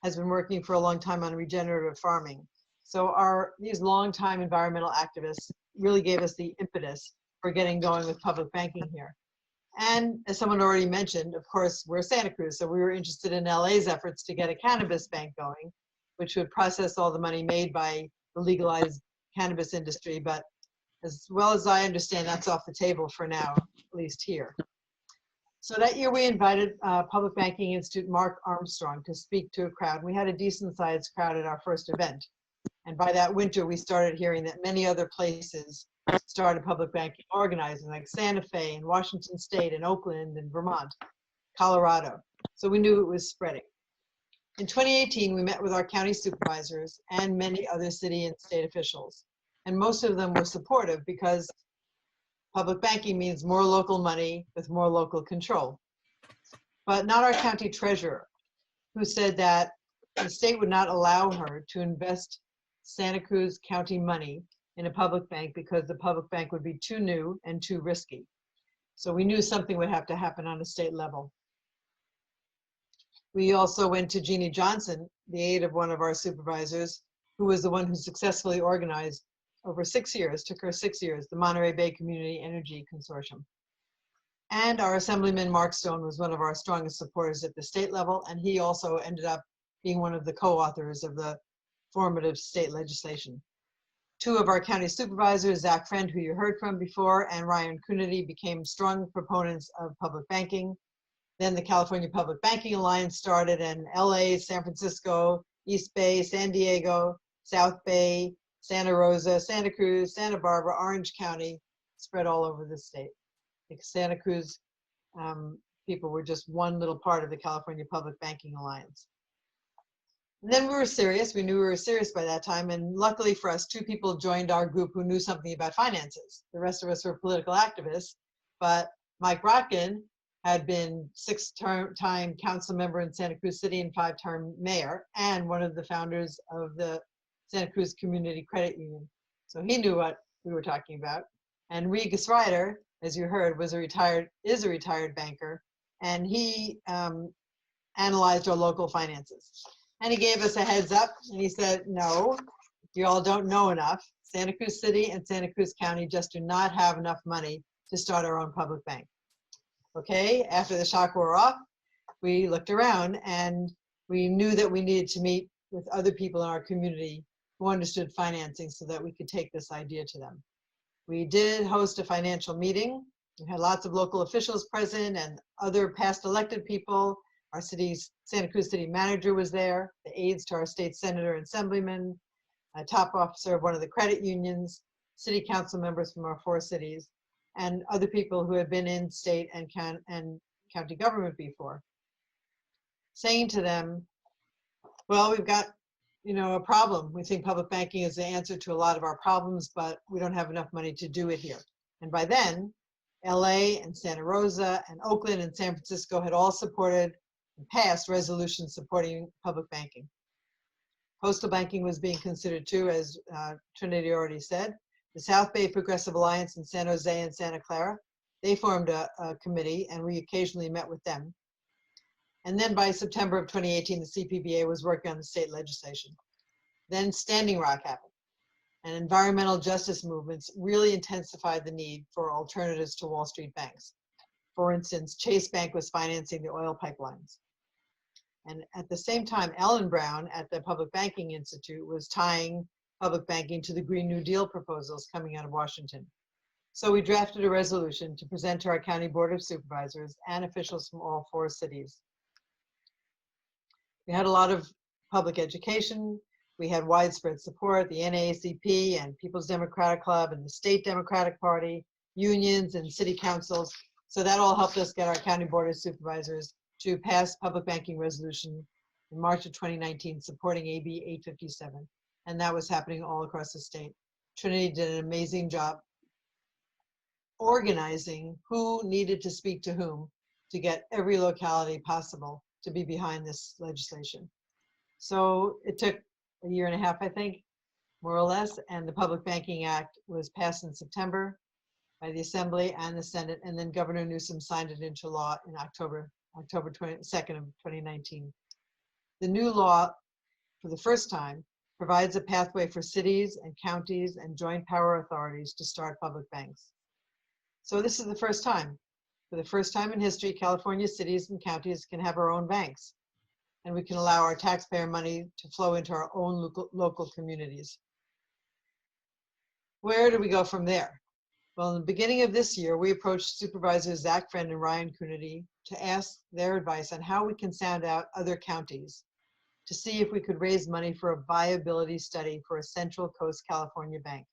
Speaker 7: has been working for a long time on regenerative farming. So these longtime environmental activists really gave us the impetus for getting going with public banking here. And as someone already mentioned, of course, we're Santa Cruz, so we were interested in LA's efforts to get a cannabis bank going, which would process all the money made by the legalized cannabis industry. But as well as I understand, that's off the table for now, at least here. So that year we invited Public Banking Institute Mark Armstrong to speak to a crowd. We had a decent sized crowd at our first event. And by that winter, we started hearing that many other places started public banking organizing, like Santa Fe and Washington State and Oakland and Vermont, Colorado. So we knew it was spreading. In 2018, we met with our county supervisors and many other city and state officials. And most of them were supportive because public banking means more local money with more local control. But not our county treasurer, who said that the state would not allow her to invest Santa Cruz County money in a public bank because the public bank would be too new and too risky. So we knew something would have to happen on a state level. We also went to Jeannie Johnson, the aide of one of our supervisors, who was the one who successfully organized over 6 years, took her 6 years, the Monterey Bay Community Energy Consortium. And our Assemblyman Mark Stone was one of our strongest supporters at the state level, and he also ended up being one of the co-authors of the formative state legislation. Two of our county supervisors, Zach Friend, who you heard from before, and Ryan Coonerty, became strong proponents of public banking. Then the California Public Banking Alliance started, and LA, San Francisco, East Bay, San Diego, South Bay, Santa Rosa, Santa Cruz, Santa Barbara, Orange County, spread all over the state. The Santa Cruz people were just one little part of the California Public Banking Alliance. And then we were serious. We knew we were serious by that time. And luckily for us, two people joined our group who knew something about finances. The rest of us were political activists. But Mike Rotkin had been six-time council member in Santa Cruz City and five-term mayor, and one of the founders of the Santa Cruz Community Credit Union. So he knew what we were talking about. And Reed Geisreiter, as you heard, is a retired banker, and he analyzed our local finances. And he gave us a heads up, and he said, no, you all don't know enough. Santa Cruz City and Santa Cruz County just do not have enough money to start our own public bank. Okay, after the shock wore off, we looked around and we knew that we needed to meet with other people in our community who understood financing so that we could take this idea to them. We did host a financial meeting. We had lots of local officials present and other past elected people. Our city's Santa Cruz city manager was there, the aides to our state senator and assemblyman, a top officer of one of the credit unions, city council members from our 4 cities, and other people who had been in state and county government before, saying to them, well, we've got, a problem. We think public banking is the answer to a lot of our problems, but we don't have enough money to do it here. And by then, LA and Santa Rosa and Oakland and San Francisco had all supported and passed resolutions supporting public banking. Postal banking was being considered too, as Trinity already said. The South Bay Progressive Alliance in San Jose and Santa Clara, they formed a committee, and we occasionally met with them. And then by September of 2018, the CPBA was working on the state legislation. Then Standing Rock happened, and environmental justice movements really intensified the need for alternatives to Wall Street banks. For instance, Chase Bank was financing the oil pipelines. And at the same time, Ellen Brown at the Public Banking Institute was tying public banking to the Green New Deal proposals coming out of Washington. So we drafted a resolution to present to our County Board of Supervisors and officials from all 4 cities. We had a lot of public education. We had widespread support, the NAACP and People's Democratic Club and the State Democratic Party, unions and city councils. So that all helped us get our County Board of Supervisors to pass public banking resolution in March of 2019 supporting AB 857. And that was happening all across the state. Trinity did an amazing job organizing who needed to speak to whom to get every locality possible to be behind this legislation. So it took a year and a half, I think, more or less, and the Public Banking Act was passed in September by the Assembly and the Senate, and then Governor Newsom signed it into law in October 22nd of 2019. The new law, for the first time, provides a pathway for cities and counties and joint power authorities to start public banks. So this is the first time. For the first time in history, California cities and counties can have our own banks, and we can allow our taxpayer money to flow into our own local communities. Where do we go from there? Well, in the beginning of this year, we approached Supervisors Zach Friend and Ryan Coonerty to ask their advice on how we can sound out other counties to see if we could raise money for a viability study for a Central Coast California bank.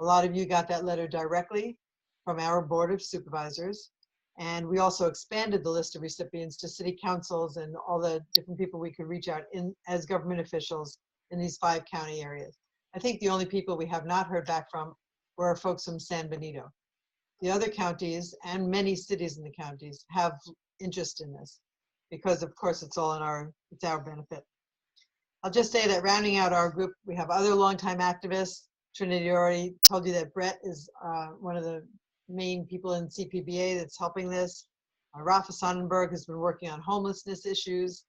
Speaker 7: A lot of you got that letter directly from our Board of Supervisors, and we also expanded the list of recipients to city councils and all the different people we could reach out as government officials in these 5 county areas. I think the only people we have not heard back from were our folks from San Benito. The other counties and many cities in the counties have interest in this because, of course, it's our benefit. I'll just say that rounding out our group, we have other longtime activists. Trinity already told you that Brett is one of the main people in CPBA that's helping this. Rafa Sonnenberg has been working on homelessness issues.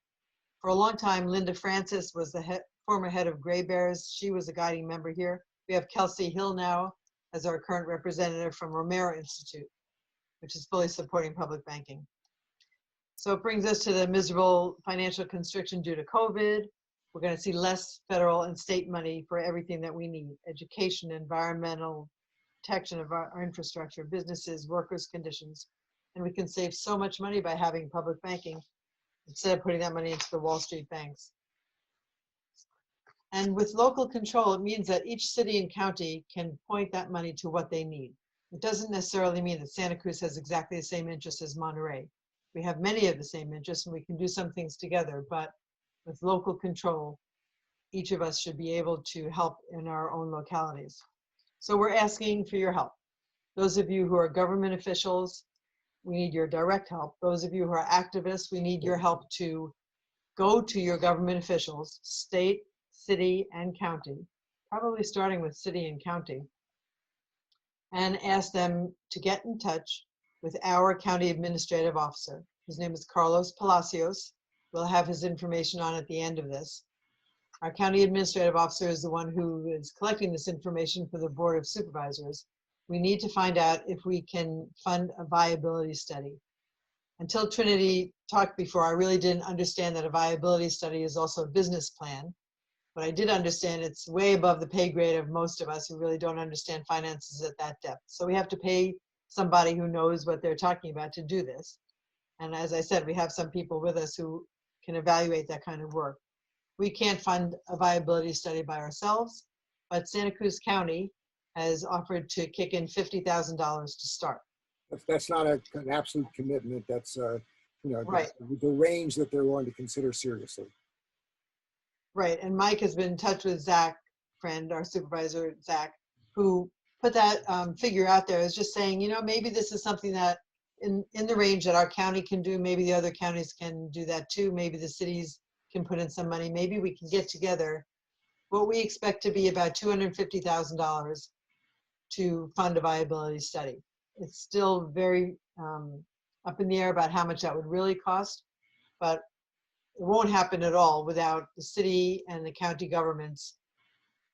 Speaker 7: For a long time, Linda Francis was the former head of Gray Bears. She was a guiding member here. We have Kelsey Hill now as our current representative from Romero Institute. which is fully supporting public banking. So it brings us to the miserable financial constriction due to COVID. We're going to see less federal and state money for everything that we need: education, environmental protection of our infrastructure, businesses, workers' conditions. And we can save so much money by having public banking instead of putting that money into the Wall Street banks. And with local control, it means that each city and county can point that money to what they need. It doesn't necessarily mean that Santa Cruz has exactly the same interests as Monterey. We have many of the same interests and we can do some things together, but with local control, each of us should be able to help in our own localities. So we're asking for your help. Those of you who are government officials, we need your direct help. Those of you who are activists, we need your help to go to your government officials, state, city, and county, probably starting with city and county, and ask them to get in touch with our county administrative officer. His name is Carlos Palacios. We'll have his information on at the end of this. Our county administrative officer is the one who is collecting this information for the Board of Supervisors. We need to find out if we can fund a viability study. Until Trinity talked before, I really didn't understand that a viability study is also a business plan. But I did understand it's way above the pay grade of most of us who really don't understand finances at that depth. So we have to pay somebody who knows what they're talking about to do this. And as I said, we have some people with us who can evaluate that kind of work. We can't fund a viability study by ourselves, but Santa Cruz County has offered to kick in $50,000 to start.
Speaker 6: That's not an absolute commitment. That's
Speaker 7: Right.
Speaker 6: the range that they're willing to consider seriously.
Speaker 7: Right, and Mike has been in touch with Zach Friend, our supervisor, Zach, who put that figure out there, is just saying, maybe this is something that in the range that our county can do, maybe the other counties can do that too, maybe the cities can put in some money, maybe we can get together what we expect to be about $250,000 to fund a viability study. It's still very up in the air about how much that would really cost, but it won't happen at all without the city and the county governments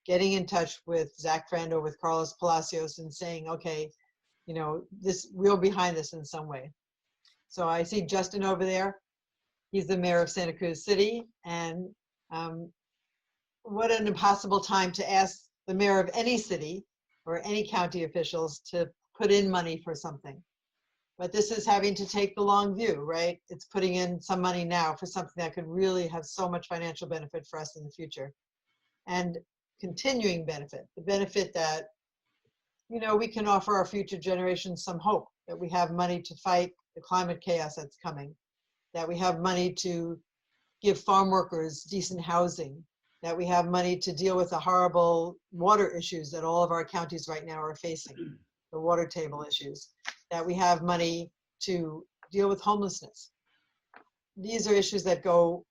Speaker 7: getting in touch with Zach Friend or with Carlos Palacios and saying, okay, we're behind this in some way. So I see Justin over there. He's the mayor of Santa Cruz City. And what an impossible time to ask the mayor of any city or any county officials to put in money for something. But this is having to take the long view, right? It's putting in some money now for something that could really have so much financial benefit for us in the future. And continuing benefit, the benefit that, we can offer our future generations some hope, that we have money to fight the climate chaos that's coming, that we have money to give farm workers decent housing, that we have money to deal with the horrible water issues that all of our counties right now are facing, the water table issues, that we have money to deal with homelessness. These are issues that go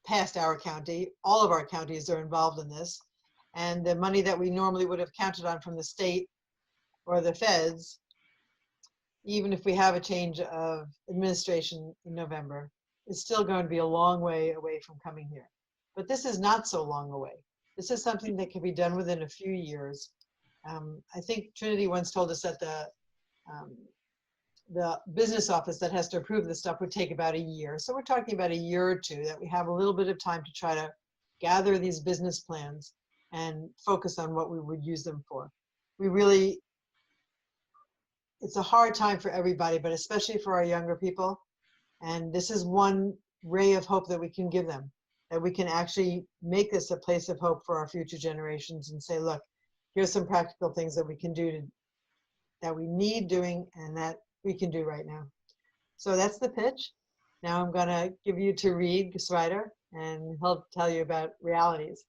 Speaker 7: past our county. All of our counties are involved in this. And the money that we normally would have counted on from the state or the feds, even if we have a change of administration in November, is still going to be a long way away from coming here. But this is not so long away. This is something that can be done within a few years. I think Trinity once told us that the business office that has to approve this stuff would take about a year. So we're talking about a year or two that we have a little bit of time to try to gather these business plans and focus on what we would use them for. It's a hard time for everybody, but especially for our younger people. And this is one ray of hope that we can give them, that we can actually make this a place of hope for our future generations and say, look, here's some practical things that we can do that we need doing and that we can do right now. So that's the pitch. Now I'm gonna give you to Reed Geisreiter and he'll tell you about realities.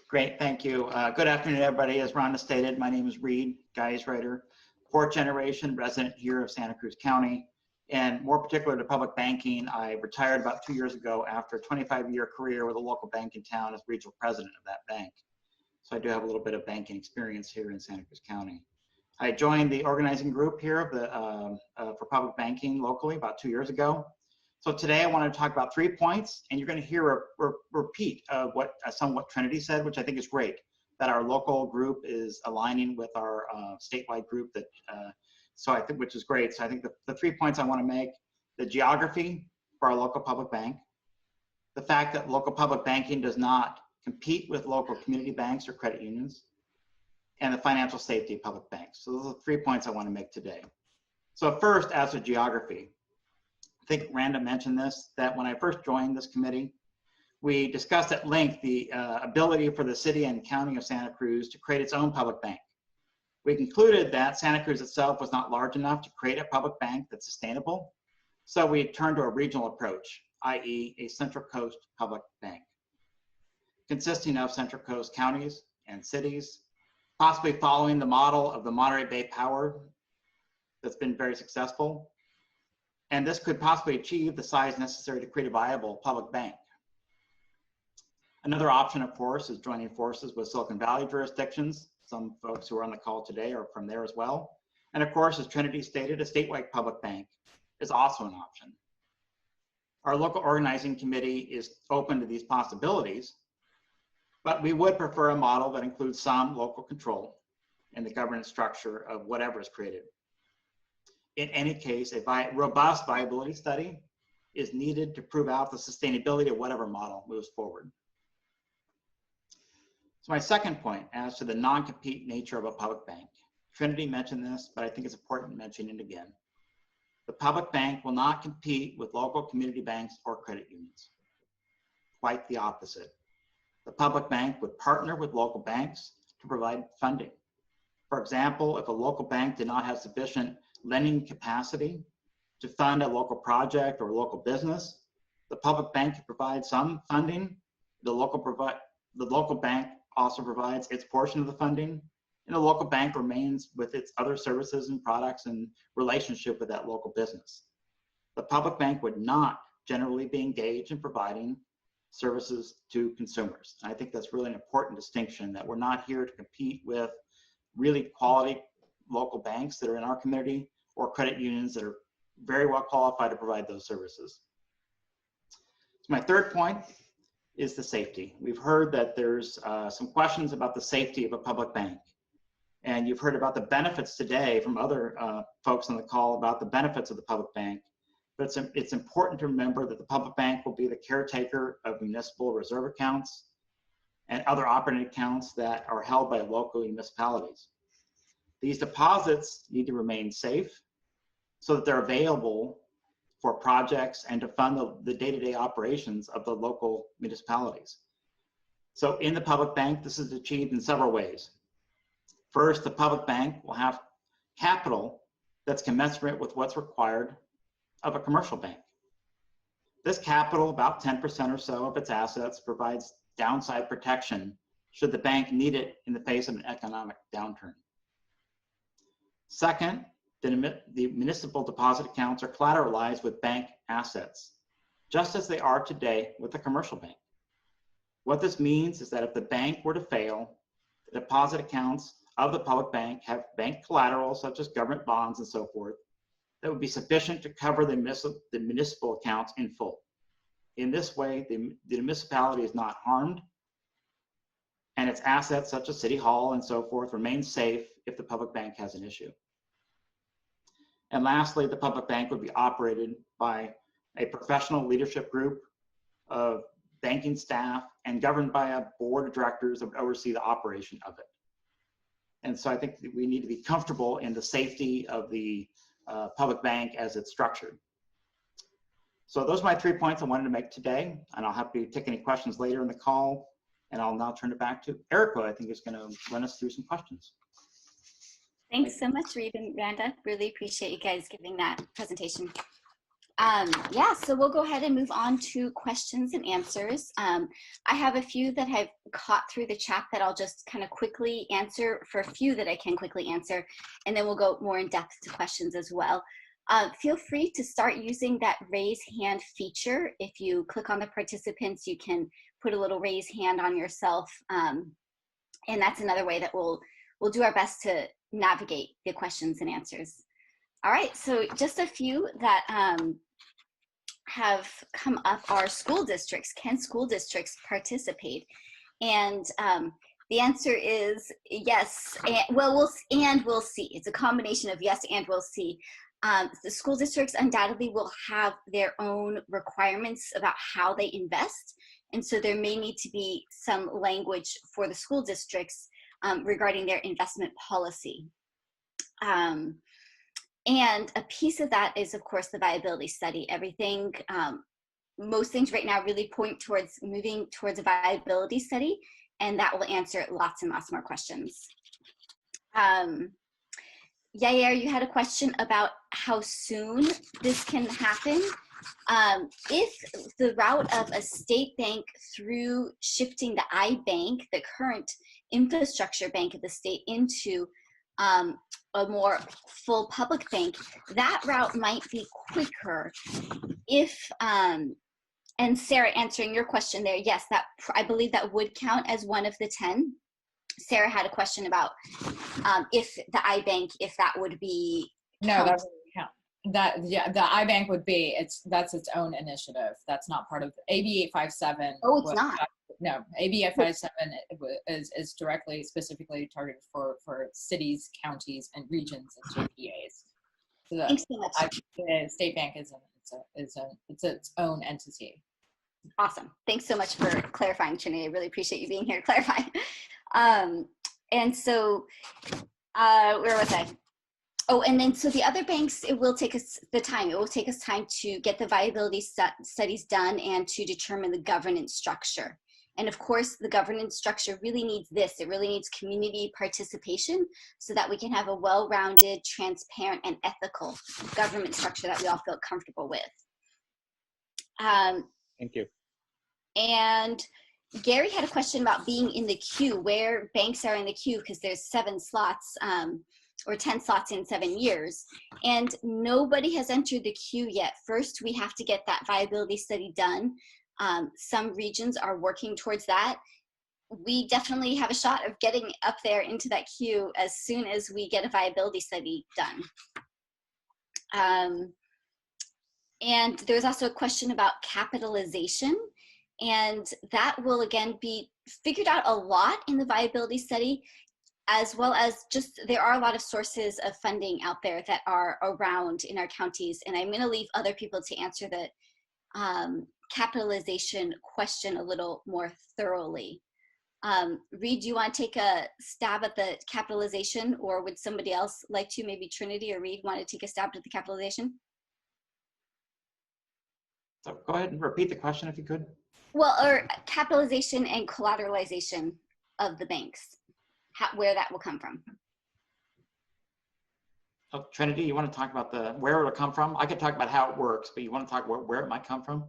Speaker 8: Great, thank you. Good afternoon, everybody. As Rhonda stated, my name is Reed Geisreiter, fourth generation resident here of Santa Cruz County, and more particular to public banking. I retired about 2 years ago after a 25-year career with a local bank in town as regional president of that bank. So I do have a little bit of banking experience here in Santa Cruz County. I joined the organizing group here for public banking locally about 2 years ago. So today I want to talk about 3 points, and you're going to hear a repeat of what somewhat Trinity said, which I think is great, that our local group is aligning with our statewide group that So I think, which is great. So I think the 3 points I want to make: the geography for our local public bank, the fact that local public banking does not compete with local community banks or credit unions, and the financial safety of public banks. So those are the 3 points I want to make today. So first, as to geography, I think Randa mentioned this, that when I first joined this committee, we discussed at length the ability for the city and county of Santa Cruz to create its own public bank. We concluded that Santa Cruz itself was not large enough to create a public bank that's sustainable. So we turned to a regional approach, i.e. a Central Coast public bank, consisting of Central Coast counties and cities, possibly following the model of the Monterey Bay Power that's been very successful. And this could possibly achieve the size necessary to create a viable public bank. Another option, of course, is joining forces with Silicon Valley jurisdictions. Some folks who are on the call today are from there as well. And of course, as Trinity stated, a statewide public bank is also an option. Our local organizing committee is open to these possibilities, but we would prefer a model that includes some local control in the governance structure of whatever is created. In any case, a robust viability study is needed to prove out the sustainability of whatever model moves forward. So my second point, as to the non-compete nature of a public bank. Trinity mentioned this, but I think it's important to mention it again. The public bank will not compete with local community banks or credit unions. Quite the opposite. The public bank would partner with local banks to provide funding. For example, if a local bank did not have sufficient lending capacity to fund a local project or local business, the public bank could provide some funding. The local bank also provides its portion of the funding, and the local bank remains with its other services and products and relationship with that local business. The public bank would not generally be engaged in providing services to consumers. And I think that's really an important distinction, that we're not here to compete with really quality local banks that are in our community or credit unions that are very well qualified to provide those services. So my third point is the safety. We've heard that there's some questions about the safety of a public bank. And you've heard about the benefits today from other folks on the call about the benefits of the public bank. But it's important to remember that the public bank will be the caretaker of municipal reserve accounts and other operating accounts that are held by local municipalities. These deposits need to remain safe so that they're available for projects and to fund the day-to-day operations of the local municipalities. So in the public bank, this is achieved in several ways. First, the public bank will have capital that's commensurate with what's required of a commercial bank. This capital, about 10% or so of its assets, provides downside protection should the bank need it in the face of an economic downturn. Second, the municipal deposit accounts are collateralized with bank assets, just as they are today with a commercial bank. What this means is that if the bank were to fail, the deposit accounts of the public bank have bank collateral, such as government bonds and so forth, that would be sufficient to cover the municipal accounts in full. In this way, the municipality is not harmed, and its assets, such as City Hall and so forth, remain safe if the public bank has an issue. And lastly, the public bank would be operated by a professional leadership group of banking staff and governed by a board of directors that would oversee the operation of it. And so I think that we need to be comfortable in the safety of the public bank as it's structured. So those are my 3 points I wanted to make today, and I'll have to take any questions later in the call. And I'll now turn it back to Erica, I think is going to run us through some questions.
Speaker 1: Thanks so much, Reed and Randa. Really appreciate you guys giving that presentation. Yeah, so we'll go ahead and move on to questions and answers. I have a few that I've caught through the chat that I'll just kind of quickly answer for a few that I can quickly answer, and then we'll go more in depth to questions as well. Feel free to start using that raise hand feature. If you click on the participants, you can put a little raise hand on yourself. And that's another way that we'll do our best to navigate the questions and answers. All right, so just a few that have come up are school districts. Can school districts participate? And The answer is yes. And, well, we'll see. It's a combination of yes and we'll see. The school districts undoubtedly will have their own requirements about how they invest. And so there may need to be some language for the school districts regarding their investment policy. And a piece of that is, of course, the viability study. Everything, most things right now really point towards moving towards a viability study, and that will answer lots and lots more questions. Yair, you had a question about how soon this can happen. If the route of a state bank through shifting the iBank, the current infrastructure bank of the state, into a more full public bank, that route might be quicker. If and Sarah, answering your question there, yes, that I believe that would count as one of the 10. Sarah had a question about if the iBank, if that would be
Speaker 5: No,
Speaker 1: count.
Speaker 5: that wouldn't count. That, yeah, the iBank would be, that's its own initiative. That's not part of AB 857.
Speaker 1: Oh, it's not.
Speaker 5: No, AB 857 is directly, specifically targeted for cities, counties, and regions and JPAs. So
Speaker 1: Thanks so much.
Speaker 5: the state bank is its own entity.
Speaker 1: Awesome. Thanks so much for clarifying, Trinity. I really appreciate you being here to clarify. And so, where was I? Oh, and then so the other banks, it will take us the time. It will take us time to get the viability studies done and to determine the governance structure. And of course, the governance structure really needs this. It really needs community participation so that we can have a well-rounded, transparent, and ethical government structure that we all feel comfortable with.
Speaker 4: Thank you.
Speaker 1: And Gary had a question about being in the queue, where banks are in the queue, because there's 7 slots or 10 slots in 7 years. And nobody has entered the queue yet. First, we have to get that viability study done. Some regions are working towards that. We definitely have a shot of getting up there into that queue as soon as we get a viability study done. And there's also a question about capitalization, and that will again be figured out a lot in the viability study, as well as just there are a lot of sources of funding out there that are around in our counties, and I'm going to leave other people to answer the capitalization question a little more thoroughly. Reed, do you want to take a stab at the capitalization, or would somebody else like to, maybe Trinity or Reed, want to take a stab at the capitalization?
Speaker 8: So go ahead and repeat the question if you could.
Speaker 1: Well, or capitalization and collateralization of the banks, where that will come from.
Speaker 8: Oh, Trinity, you want to talk about where it'll come from? I could talk about how it works, but you want to talk about where it might come from?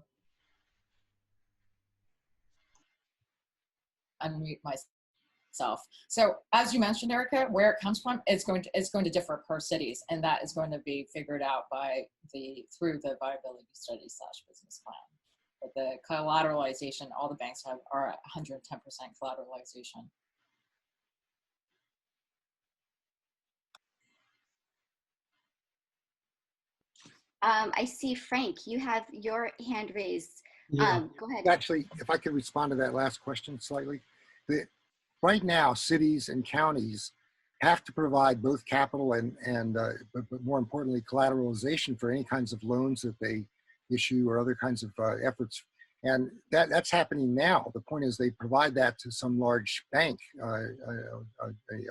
Speaker 5: Unmute myself. So as you mentioned, Erica, where it comes from, it's going to differ per cities, and that is going to be figured out through the viability study / business plan. But the collateralization, all the banks are 110% collateralization.
Speaker 1: I see Frank, you have your hand raised.
Speaker 6: Yeah.
Speaker 1: Go ahead.
Speaker 6: Actually, if I could respond to that last question slightly. Right now, cities and counties have to provide both capital but more importantly, collateralization for any kinds of loans that they issue or other kinds of efforts. And that's happening now. The point is they provide that to some large bank, a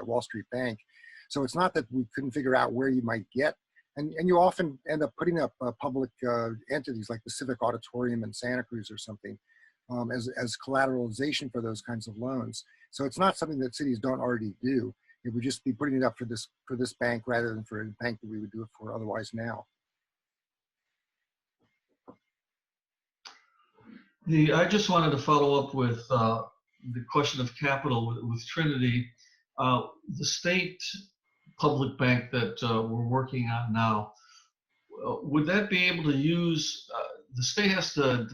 Speaker 6: Wall Street bank. So it's not that we couldn't figure out where you might get. And you often end up putting up public entities like the Civic Auditorium in Santa Cruz or something as collateralization for those kinds of loans. So it's not something that cities don't already do. It would just be putting it up for this bank rather than for a bank that we would do it for otherwise now.
Speaker 9: I just wanted to follow up with the question of capital with Trinity. The state public bank that we're working on now, would that be able to use, the state has to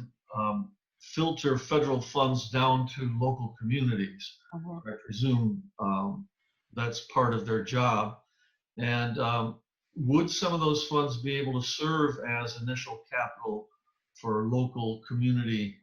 Speaker 9: filter federal funds down to local communities. I presume that's part of their job. And would some of those funds be able to serve as initial capital for local community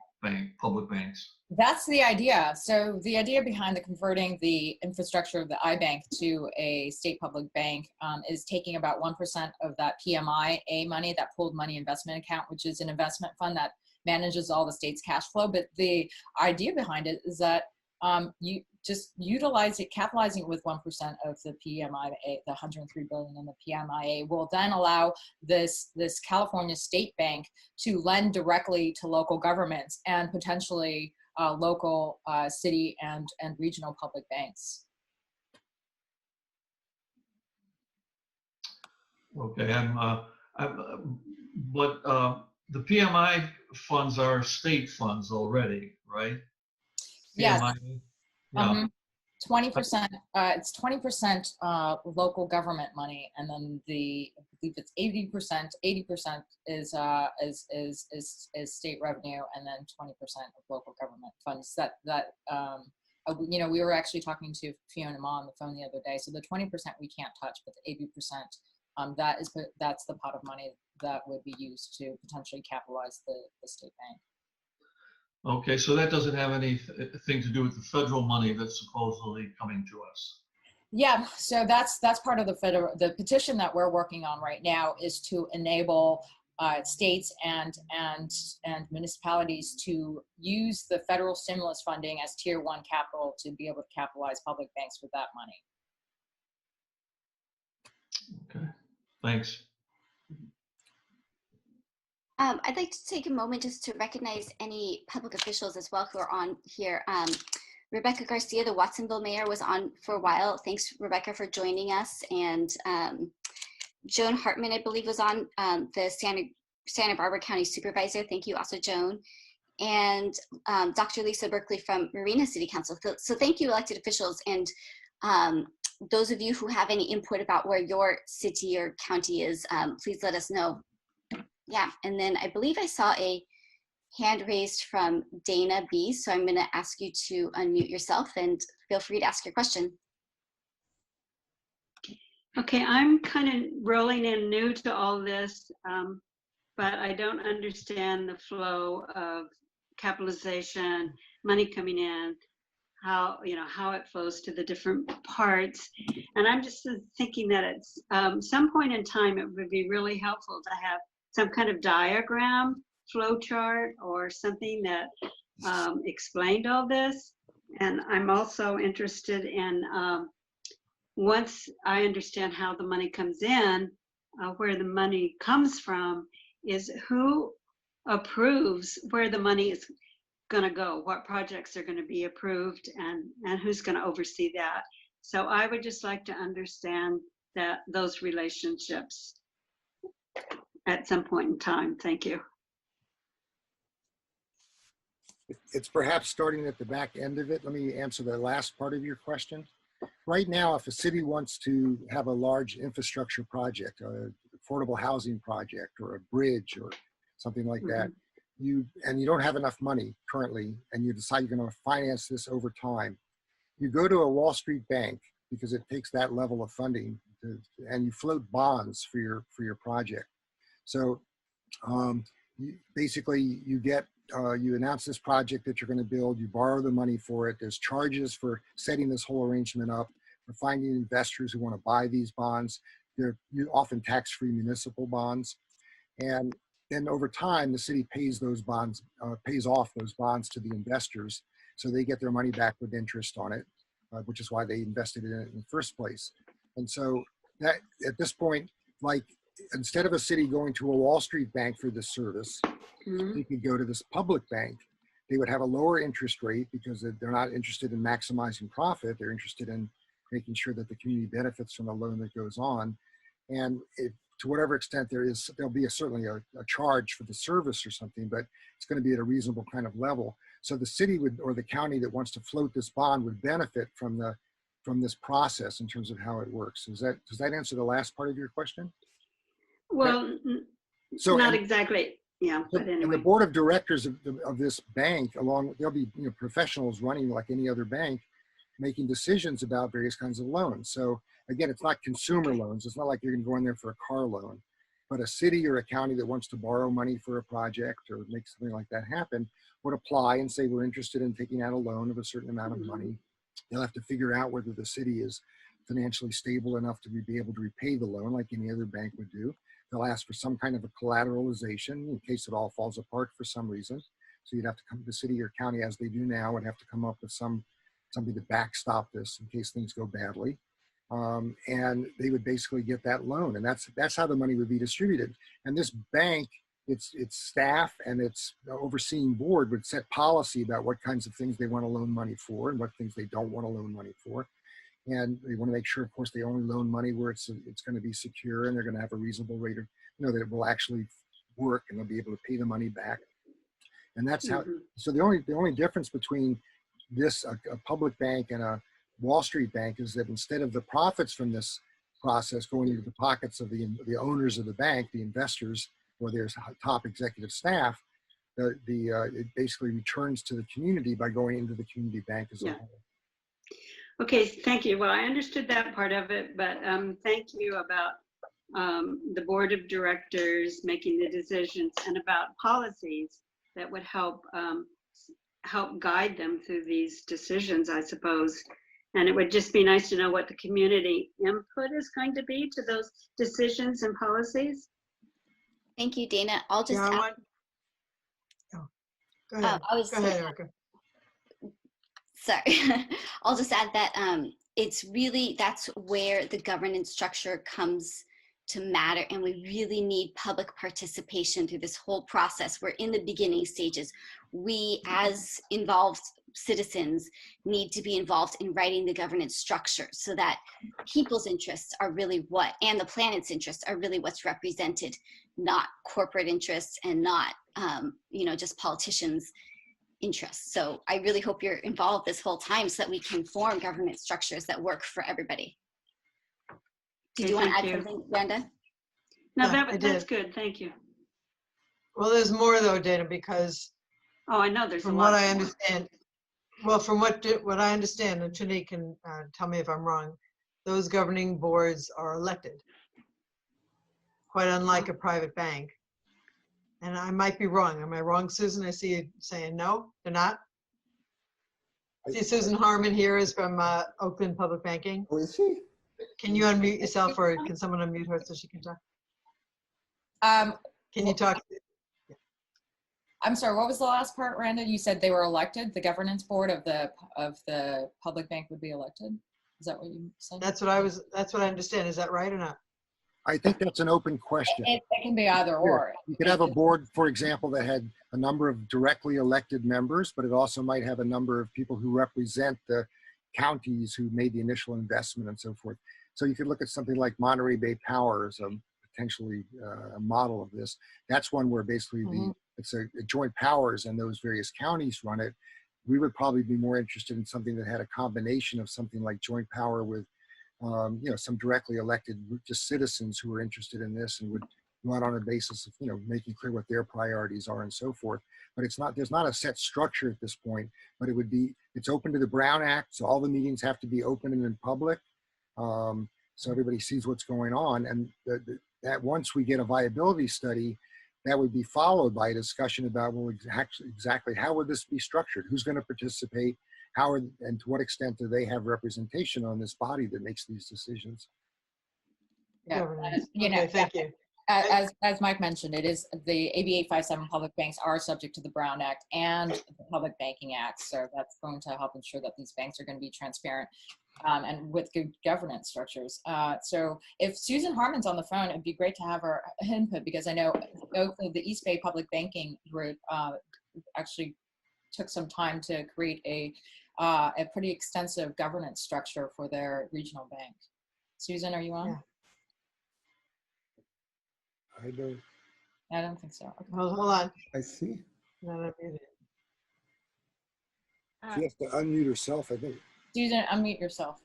Speaker 9: public banks?
Speaker 5: That's the idea. So the idea behind the converting the infrastructure of the iBank to a state public bank is taking about 1% of that PMIA money, that pooled money investment account, which is an investment fund that manages all the state's cash flow. But the idea behind it is that you just utilize it, capitalizing it with 1% of the PMIA, the 103 billion in the PMIA, will then allow this California state bank to lend directly to local governments and potentially local city and regional public banks.
Speaker 9: Okay, but the PMI funds are state funds already, right?
Speaker 5: Yes.
Speaker 9: PMI, yeah.
Speaker 5: 20%. It's 20% local government money, and then I believe it's 80%. 80% is state revenue, and then 20% of local government funds. You know, we were actually talking to Fiona Ma on the phone the other day. So the 20% we can't touch, but the 80%, that's the pot of money that would be used to potentially capitalize the state bank.
Speaker 9: Okay, so that doesn't have anything to do with the federal money that's supposedly coming to us.
Speaker 5: Yeah, so that's part of the petition that we're working on right now, is to enable states and municipalities to use the federal stimulus funding as tier 1 capital to be able to capitalize public banks with that money.
Speaker 9: Okay, thanks.
Speaker 1: I'd like to take a moment just to recognize any public officials as well who are on here. Rebecca Garcia, the Watsonville mayor, was on for a while. Thanks, Rebecca, for joining us. And Joan Hartman, I believe, was on, the Santa Barbara County Supervisor. Thank you also, Joan. And Dr. Lisa Berkeley from Marina City Council. So thank you, elected officials. And those of you who have any input about where your city or county is, please let us know. Yeah, and then I believe I saw a hand raised from Dana B. So I'm going to ask you to unmute yourself and feel free to ask your question.
Speaker 10: Okay, I'm kind of rolling in new to all this, but I don't understand the flow of capitalization, money coming in, how it flows to the different parts. And I'm just thinking that at some point in time, it would be really helpful to have some kind of diagram, flow chart, or something that explained all this. And I'm also interested in, once I understand how the money comes in, where the money comes from, is who approves where the money is going to go, what projects are going to be approved, and who's going to oversee that. So I would just like to understand those relationships at some point in time. Thank you.
Speaker 6: It's perhaps starting at the back end of it. Let me answer the last part of your question. Right now, if a city wants to have a large infrastructure project, an affordable housing project, or a bridge, or something like that, you don't have enough money currently, and you decide you're going to finance this over time, you go to a Wall Street bank, because it takes that level of funding, and you float bonds for your project. So basically you announce this project that you're going to build, you borrow the money for it, there's charges for setting this whole arrangement up, for finding investors who want to buy these bonds. They're often tax-free municipal bonds. And then over time, the city pays those bonds, pays off those bonds to the investors, so they get their money back with interest on it, which is why they invested in it in the first place. And so that, at this point, like, instead of a city going to a Wall Street bank for this service, they could go to this public bank. They would have a lower interest rate because they're not interested in maximizing profit. They're interested in making sure that the community benefits from the loan that goes on. And to whatever extent there'll be certainly a charge for the service or something, but it's going to be at a reasonable kind of level. So the city or the county that wants to float this bond would benefit from this process in terms of how it works. Does that answer the last part of your question?
Speaker 10: Well, so, not exactly. Yeah, but anyway.
Speaker 6: And the board of directors of this bank, there'll be professionals running like any other bank, making decisions about various kinds of loans. So again, it's not consumer loans. It's not like you're going to go in there for a car loan, but a city or a county that wants to borrow money for a project or make something like that happen would apply and say, we're interested in taking out a loan of a certain amount of money. They'll have to figure out whether the city is financially stable enough to be able to repay the loan like any other bank would do. They'll ask for some kind of a collateralization in case it all falls apart for some reason. So you'd have to come to the city or county, as they do now, would have to come up with something to backstop this in case things go badly. And they would basically get that loan, and that's how the money would be distributed. And this bank, its staff and its overseeing board would set policy about what kinds of things they want to loan money for and what things they don't want to loan money for. And they want to make sure, of course, they only loan money where it's going to be secure and they're going to have a reasonable rate of, that it will actually work and they'll be able to pay the money back. And that's how. So the only difference between this a public bank and a Wall Street bank is that instead of the profits from this process going into the pockets of the owners of the bank, the investors, or their top executive staff, it basically returns to the community by going into the community bank as a whole.
Speaker 10: Okay, thank you. Well, I understood that part of it, but thank you about the board of directors making the decisions and about policies that would help guide them through these decisions, I suppose. And it would just be nice to know what the community input is going to be to those decisions and policies.
Speaker 1: Thank you, Dana. I'll just add,
Speaker 7: Go ahead. Go ahead, Erica.
Speaker 1: Sorry, I'll just add that it's really, that's where the governance structure comes to matter, and we really need public participation through this whole process. We're in the beginning stages. We, as involved citizens, need to be involved in writing the governance structure so that people's interests are really and the planet's interests are really what's represented, not corporate interests and not, just politicians' interests. So I really hope you're involved this whole time so that we can form government structures that work for everybody. Did you want to add something, Randa?
Speaker 10: No,
Speaker 7: Yeah,
Speaker 10: that's good. Thank you.
Speaker 7: Well, there's more though, Dana, because
Speaker 10: I know there's
Speaker 7: from
Speaker 10: a lot
Speaker 7: what I
Speaker 10: more.
Speaker 7: understand, well, from what I understand, and Trinity can tell me if I'm wrong, those governing boards are elected, quite unlike a private bank. And I might be wrong. Am I wrong, Susan? I see you saying no, they're not. See, Susan Harmon here is from Oakland Public Banking.
Speaker 11: Oh, is she?
Speaker 7: Can you unmute yourself, or can someone unmute her so she can talk? Can you talk?
Speaker 5: I'm sorry, what was the last part, Randa? You said they were elected? The governance board of the public bank would be elected? Is that what you said?
Speaker 7: That's what I understand. Is that right or not?
Speaker 6: I think that's an open question.
Speaker 5: It can be either or.
Speaker 6: You could have a board, for example, that had a number of directly elected members, but it also might have a number of people who represent the counties who made the initial investment and so forth. So you could look at something like Monterey Bay Power as potentially a model of this. That's one where basically it's a joint powers and those various counties run it. We would probably be more interested in something that had a combination of something like joint power with some directly elected just citizens who are interested in this and would run on a basis of, making clear what their priorities are and so forth. But there's not a set structure at this point, but it's open to the Brown Act. So all the meetings have to be open and in public. So everybody sees what's going on. And that once we get a viability study, that would be followed by a discussion about, well, exactly how would this be structured? Who's going to participate? And to what extent do they have representation on this body that makes these decisions?
Speaker 5: Yeah,
Speaker 7: Okay, thank you.
Speaker 5: As Mike mentioned, it is the AB 857 public banks are subject to the Brown Act and the Public Banking Act. So that's going to help ensure that these banks are going to be transparent and with good governance structures. So if Susan Harmon's on the phone, it'd be great to have her input, because I know the East Bay Public Banking Group actually took some time to create a pretty extensive governance structure for their regional bank. Susan, are you on?
Speaker 7: Yeah.
Speaker 5: I don't think so. Okay.
Speaker 7: Hold on.
Speaker 11: I see.
Speaker 7: No, not muted.
Speaker 6: She has to unmute herself, I think.
Speaker 5: Susan, unmute yourself.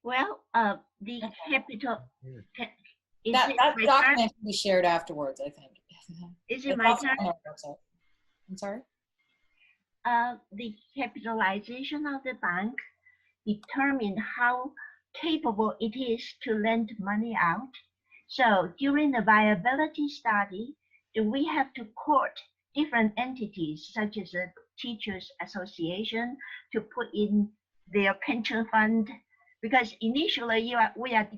Speaker 12: Well, the capital.
Speaker 5: That document can be shared afterwards, I think.
Speaker 12: Is it my turn?
Speaker 5: I'm sorry?
Speaker 12: The capitalization of the bank determine how capable it is to lend money out, So during the viability study, do we have to court different entities such as the Teachers Association to put in their pension fund? Because initially we are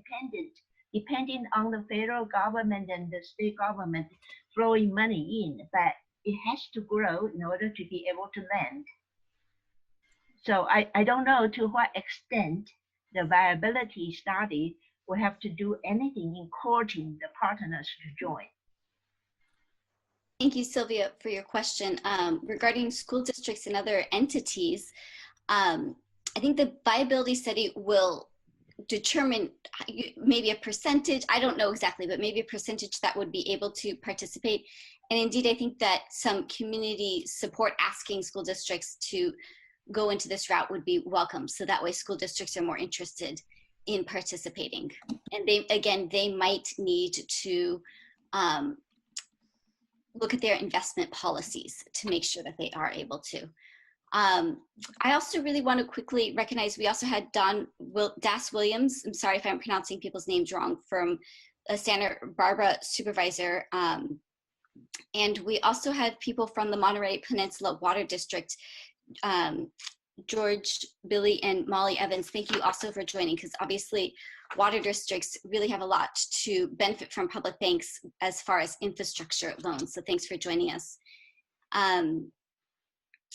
Speaker 12: depending on the federal government and the state government throwing money in, but it has to grow in order to be able to lend. So I don't know to what extent the viability study will have to do anything in courting the partners to join.
Speaker 1: Thank you, Sylvia, for your question. Regarding school districts and other entities, I think the viability study will determine maybe a percentage, I don't know exactly, but maybe a percentage that would be able to participate. And indeed, I think that some community support asking school districts to go into this route would be welcome. So that way school districts are more interested in participating. And they might need to look at their investment policies to make sure that they are able to. I also really want to quickly recognize, we also had Das Williams, I'm sorry if I'm pronouncing people's names wrong, from Santa Barbara Supervisor. And we also had people from the Monterey Peninsula Water District, George, Billy, and Molly Evans. Thank you also for joining, because obviously water districts really have a lot to benefit from public banks as far as infrastructure loans. So thanks for joining us.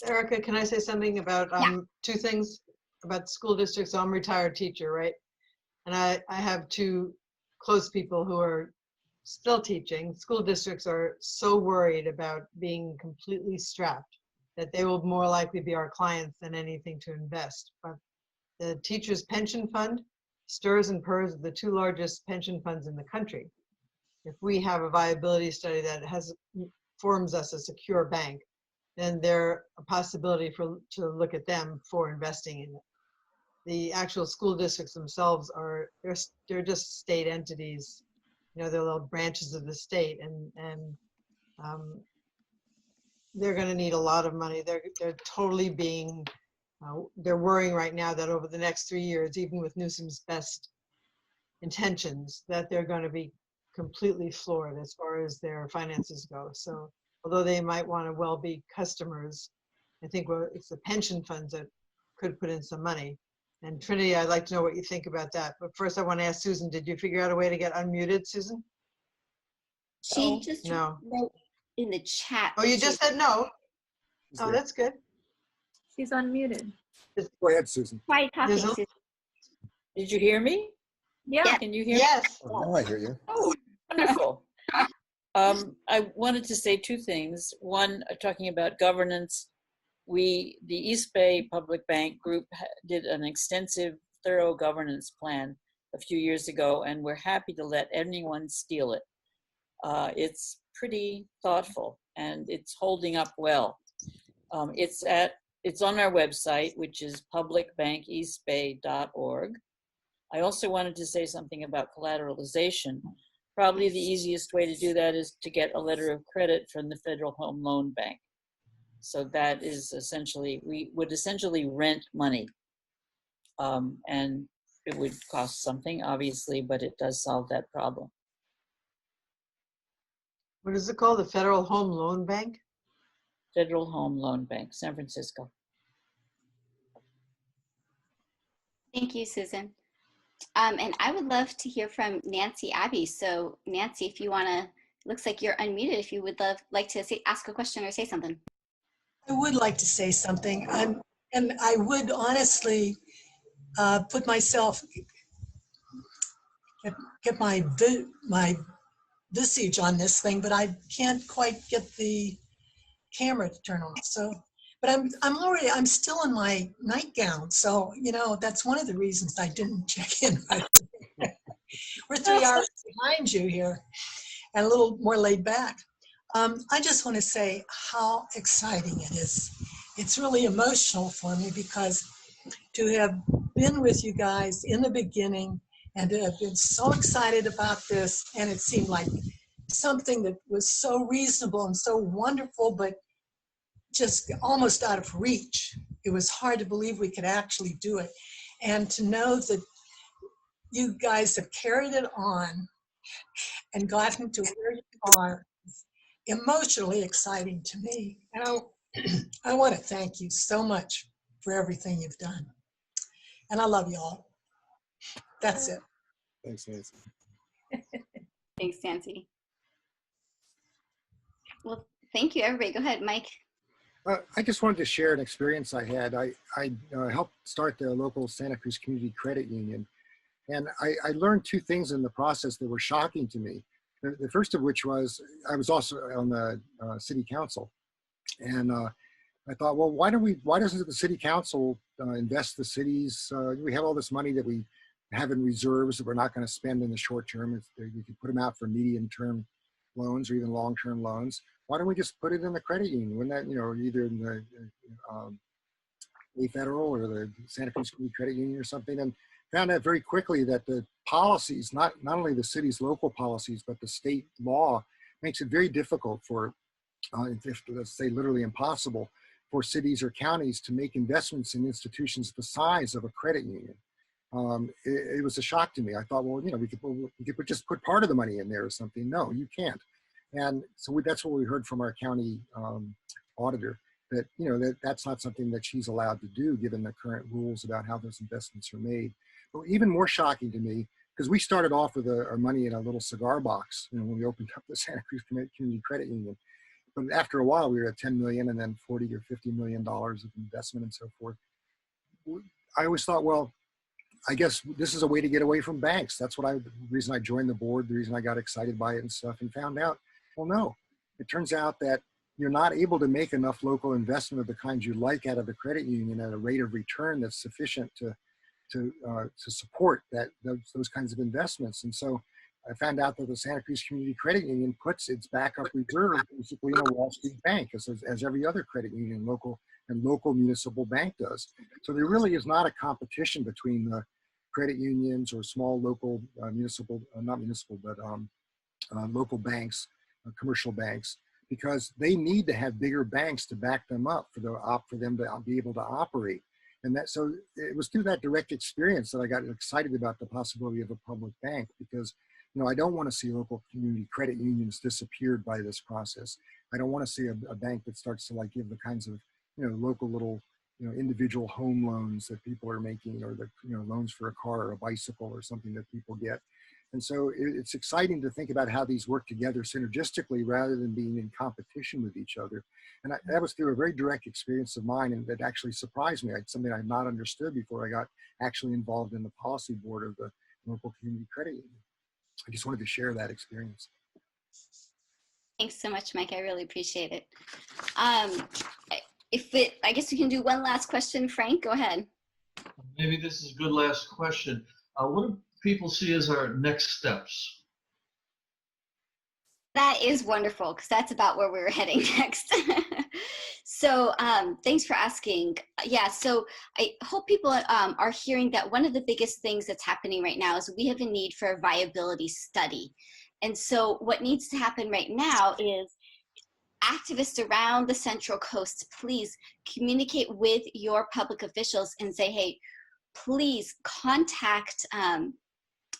Speaker 7: Erica, can I say something about two things about school districts? So I'm a retired teacher, right? And I have two close people who are still teaching. School districts are so worried about being completely strapped that they will more likely be our clients than anything to invest. But the teachers' pension fund, STRS and PERS are the two largest pension funds in the country. If we have a viability study that forms us a secure bank, then there's a possibility to look at them for investing in it. The actual school districts themselves they're just state entities, they're little branches of the state, and they're going to need a lot of money. They're totally being, they're worrying right now that over the next 3 years, even with Newsom's best intentions, that they're going to be completely floored as far as their finances go. So although they might want to well be customers, I think it's the pension funds that could put in some money. And Trinity, I'd like to know what you think about that. But first I want to ask Susan, did you figure out a way to get unmuted, Susan?
Speaker 1: She just wrote in the chat.
Speaker 7: Oh, you just said no? Oh, that's good.
Speaker 2: She's unmuted.
Speaker 6: Go ahead, Susan.
Speaker 1: Why talking, Susan?
Speaker 11: Did you hear me?
Speaker 2: Yeah.
Speaker 11: Can you hear
Speaker 7: Yes.
Speaker 6: Oh, now I hear you.
Speaker 11: Oh, wonderful. I wanted to say two things. One, talking about governance, the East Bay Public Bank Group did an extensive, thorough governance plan a few years ago, and we're happy to let anyone steal it. It's pretty thoughtful, and it's holding up well. It's on our website, which is publicbankeastbay.org. I also wanted to say something about collateralization. Probably the easiest way to do that is to get a letter of credit from the Federal Home Loan Bank. So that is essentially, we would essentially rent money. And it would cost something, obviously, but it does solve that problem.
Speaker 7: What is it called? The Federal Home Loan Bank?
Speaker 11: Federal Home Loan Bank, San Francisco.
Speaker 1: Thank you, Susan. And I would love to hear from Nancy Abbey. So Nancy, if you want to, looks like you're unmuted. If you would like to ask a question or say something.
Speaker 13: I would like to say something. And I would honestly put myself, get my visage on this thing, but I can't quite get the camera to turn on. So, but I'm still in my nightgown. So, that's one of the reasons I didn't check in right away. We're 3 hours behind you here and a little more laid back. I just want to say how exciting it is. It's really emotional for me because to have been with you guys in the beginning and to have been so excited about this, and it seemed like something that was so reasonable and so wonderful, but just almost out of reach. It was hard to believe we could actually do it. And to know that you guys have carried it on and gotten to where you are is emotionally exciting to me. And I want to thank you so much for everything you've done. And I love you all. That's it.
Speaker 6: Thanks, Nancy.
Speaker 1: Thanks, Nancy. Well, thank you, everybody. Go ahead, Mike.
Speaker 6: I just wanted to share an experience I had. I helped start the local Santa Cruz Community Credit Union. And I learned two things in the process that were shocking to me. The first of which was, I was also on the city council. And I thought, well, why doesn't the city council invest the cities? We have all this money that we have in reserves that we're not going to spend in the short term. We could put them out for medium term loans or even long term loans. Why don't we just put it in the credit union? Wouldn't that, either in the federal or the Santa Cruz Community Credit Union or something? And found out very quickly that the policies, not only the city's local policies, but the state law makes it very difficult for, if let's say literally impossible, for cities or counties to make investments in institutions the size of a credit union. It was a shock to me. I thought, well, we could just put part of the money in there or something. No, you can't. And so that's what we heard from our county auditor, that that's not something that she's allowed to do given the current rules about how those investments are made. But even more shocking to me, because we started off with our money in a little cigar box, when we opened up the Santa Cruz Community Credit Union. But after a while, we were at 10 million and then 40 or 50 million dollars of investment and so forth. I always thought, well, I guess this is a way to get away from banks. That's the reason I joined the board, the reason I got excited by it and stuff, and found out, well, no, it turns out that you're not able to make enough local investment of the kind you like out of the credit union at a rate of return that's sufficient to support those kinds of investments. And so I found out that the Santa Cruz Community Credit Union puts its backup reserve basically in a Wall Street bank, as every other credit union, local municipal bank does. So there really is not a competition between the credit unions or small local local banks, commercial banks, because they need to have bigger banks to back them up for them to be able to operate. And so it was through that direct experience that I got excited about the possibility of a public bank, because I don't want to see local community credit unions disappeared by this process. I don't want to see a bank that starts to give the kinds of local little individual home loans that people are making, or the loans for a car or a bicycle or something that people get. And so it's exciting to think about how these work together synergistically rather than being in competition with each other. And that was through a very direct experience of mine, and that actually surprised me. It's something I had not understood before I got actually involved in the policy board of the local community credit union. I just wanted to share that experience.
Speaker 1: Thanks so much, Mike. I really appreciate it. I guess we can do one last question. Frank, go ahead.
Speaker 9: Maybe this is a good last question. What do people see as our next steps?
Speaker 1: That is wonderful, because that's about where we're heading next. So thanks for asking. Yeah, so I hope people are hearing that one of the biggest things that's happening right now is we have a need for a viability study. And so what needs to happen right now is activists around the Central Coast, please communicate with your public officials and say, hey, please contact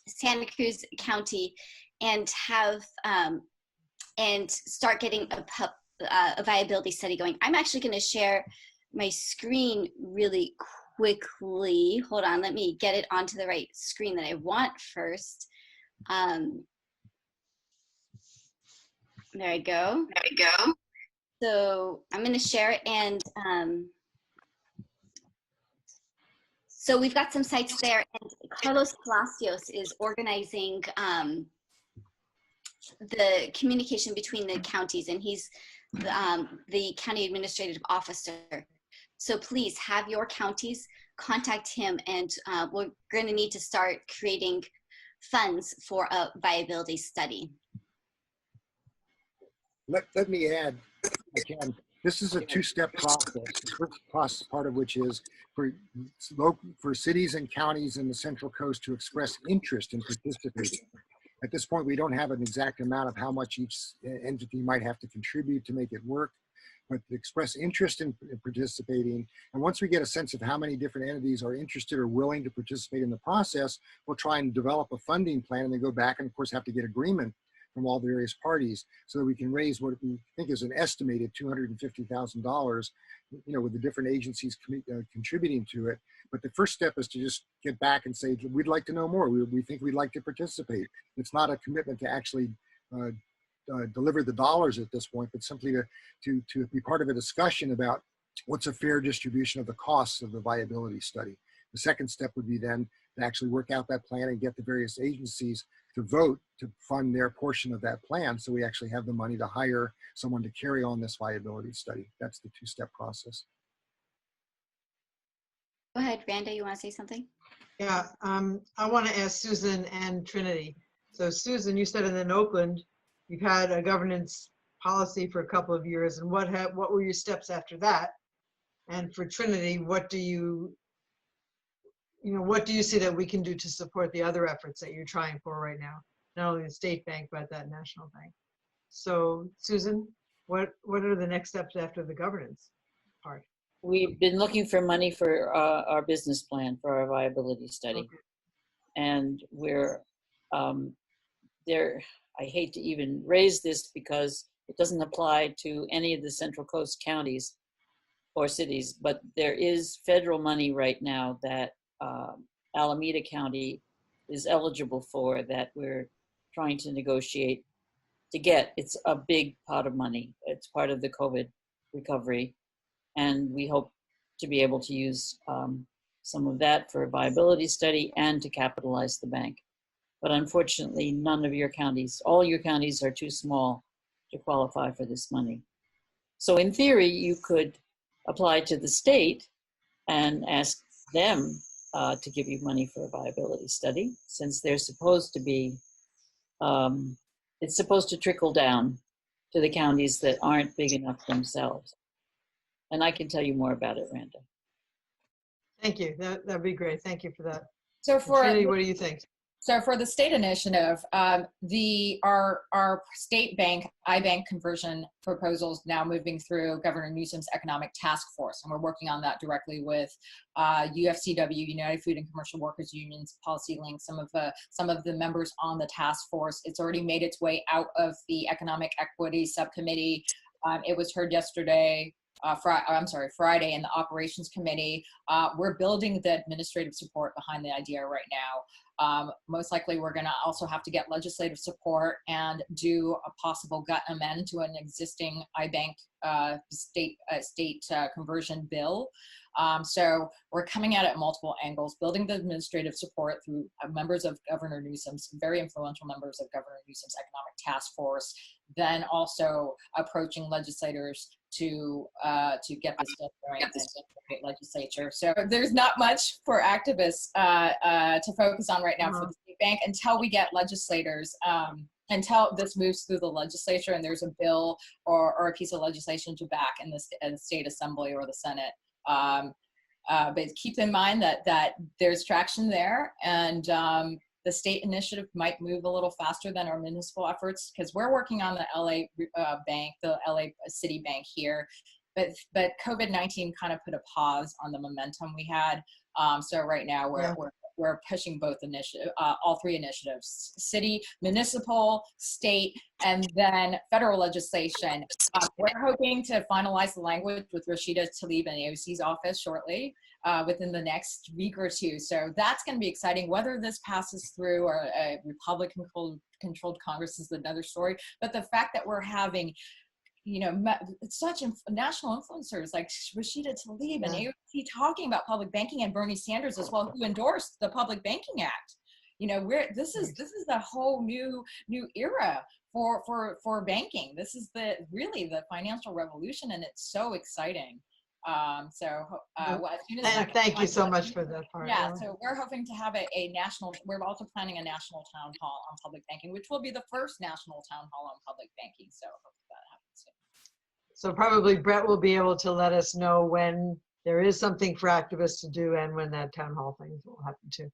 Speaker 1: Santa Cruz County and have and start getting a viability study going. I'm actually going to share my screen really quickly. Hold on, let me get it onto the right screen that I want first. There I go. There we go. So I'm going to share it, and so we've got some sites there, and Carlos Palacios is organizing the communication between the counties, and he's the county administrative officer. So please have your counties contact him, and we're going to need to start creating funds for a viability study.
Speaker 6: Let me add, if I can, this is a two-step process. The first part of which is for cities and counties in the Central Coast to express interest in participating. At this point, we don't have an exact amount of how much each entity might have to contribute to make it work. but express interest in participating. And once we get a sense of how many different entities are interested or willing to participate in the process, we'll try and develop a funding plan and then go back and of course have to get agreement from all the various parties so that we can raise what we think is an estimated $250,000, with the different agencies contributing to it. But the first step is to just get back and say, we'd like to know more. We think we'd like to participate. It's not a commitment to actually deliver the dollars at this point, but simply to be part of a discussion about what's a fair distribution of the costs of the viability study. The second step would be then to actually work out that plan and get the various agencies to vote to fund their portion of that plan, so we actually have the money to hire someone to carry on this viability study. That's the two-step process.
Speaker 1: Go ahead, Randa, you want to say something?
Speaker 7: Yeah, I want to ask Susan and Trinity. So Susan, you said in Oakland, you've had a governance policy for a couple of years, and what were your steps after that? And for Trinity, what do you see that we can do to support the other efforts that you're trying for right now? Not only the state bank, but that national bank. So Susan, what are the next steps after the governance part?
Speaker 11: We've been looking for money for our business plan, for our viability study.
Speaker 7: Okay.
Speaker 11: And we're there. I hate to even raise this because it doesn't apply to any of the Central Coast counties or cities, but there is federal money right now that Alameda County is eligible for, that we're trying to negotiate to get. It's a big pot of money. It's part of the COVID recovery. And we hope to be able to use some of that for a viability study and to capitalize the bank. But unfortunately, none of your counties, all your counties are too small to qualify for this money. So in theory, you could apply to the state and ask them to give you money for a viability study, since they're supposed to be, it's supposed to trickle down to the counties that aren't big enough themselves. And I can tell you more about it, Randa.
Speaker 7: Thank you. That'd be great. Thank you for that.
Speaker 5: So for
Speaker 7: Trinity, what do you think?
Speaker 5: So for the state initiative, our state bank, iBank conversion proposals now moving through Governor Newsom's economic task force. And we're working on that directly with UFCW, United Food and Commercial Workers Unions, Policy Link, some of the members on the task force. It's already made its way out of the Economic Equity Subcommittee. It was heard yesterday. Friday in the Operations Committee. We're building the administrative support behind the idea right now. Most likely we're gonna also have to get legislative support and do a possible gut amend to an existing iBank state conversion bill. So we're coming at it at multiple angles, building the administrative support through members of Governor Newsom's, very influential members of Governor Newsom's economic task force, then also approaching legislators to get this stuff going in the legislature. So there's not much for activists to focus on right now for the state bank until we get legislators, until this moves through the legislature and there's a bill or a piece of legislation to back in the state assembly or the Senate. But keep in mind that there's traction there, and the state initiative might move a little faster than our municipal efforts, because we're working on the LA bank, the LA City Bank here, but COVID-19 kind of put a pause on the momentum we had. So right now we're pushing both all three initiatives: city, municipal, state, and then federal legislation. We're hoping to finalize the language with Rashida Tlaib in AOC's office shortly, within the next week or two. So that's going to be exciting. Whether this passes through or a Republican-controlled Congress is another story. But the fact that we're having such national influencers like Rashida Tlaib and AOC talking about public banking, and Bernie Sanders as well, who endorsed the Public Banking Act. This is a whole new era for banking. This is really the financial revolution, and it's so exciting. As soon as
Speaker 7: thank you so much for that part.
Speaker 5: Yeah, so we're hoping to have a national, we're also planning a national town hall on public banking, which will be the first national town hall on public banking. So hopefully that happens soon.
Speaker 7: So probably Brett will be able to let us know when there is something for activists to do and when that town hall thing will happen too.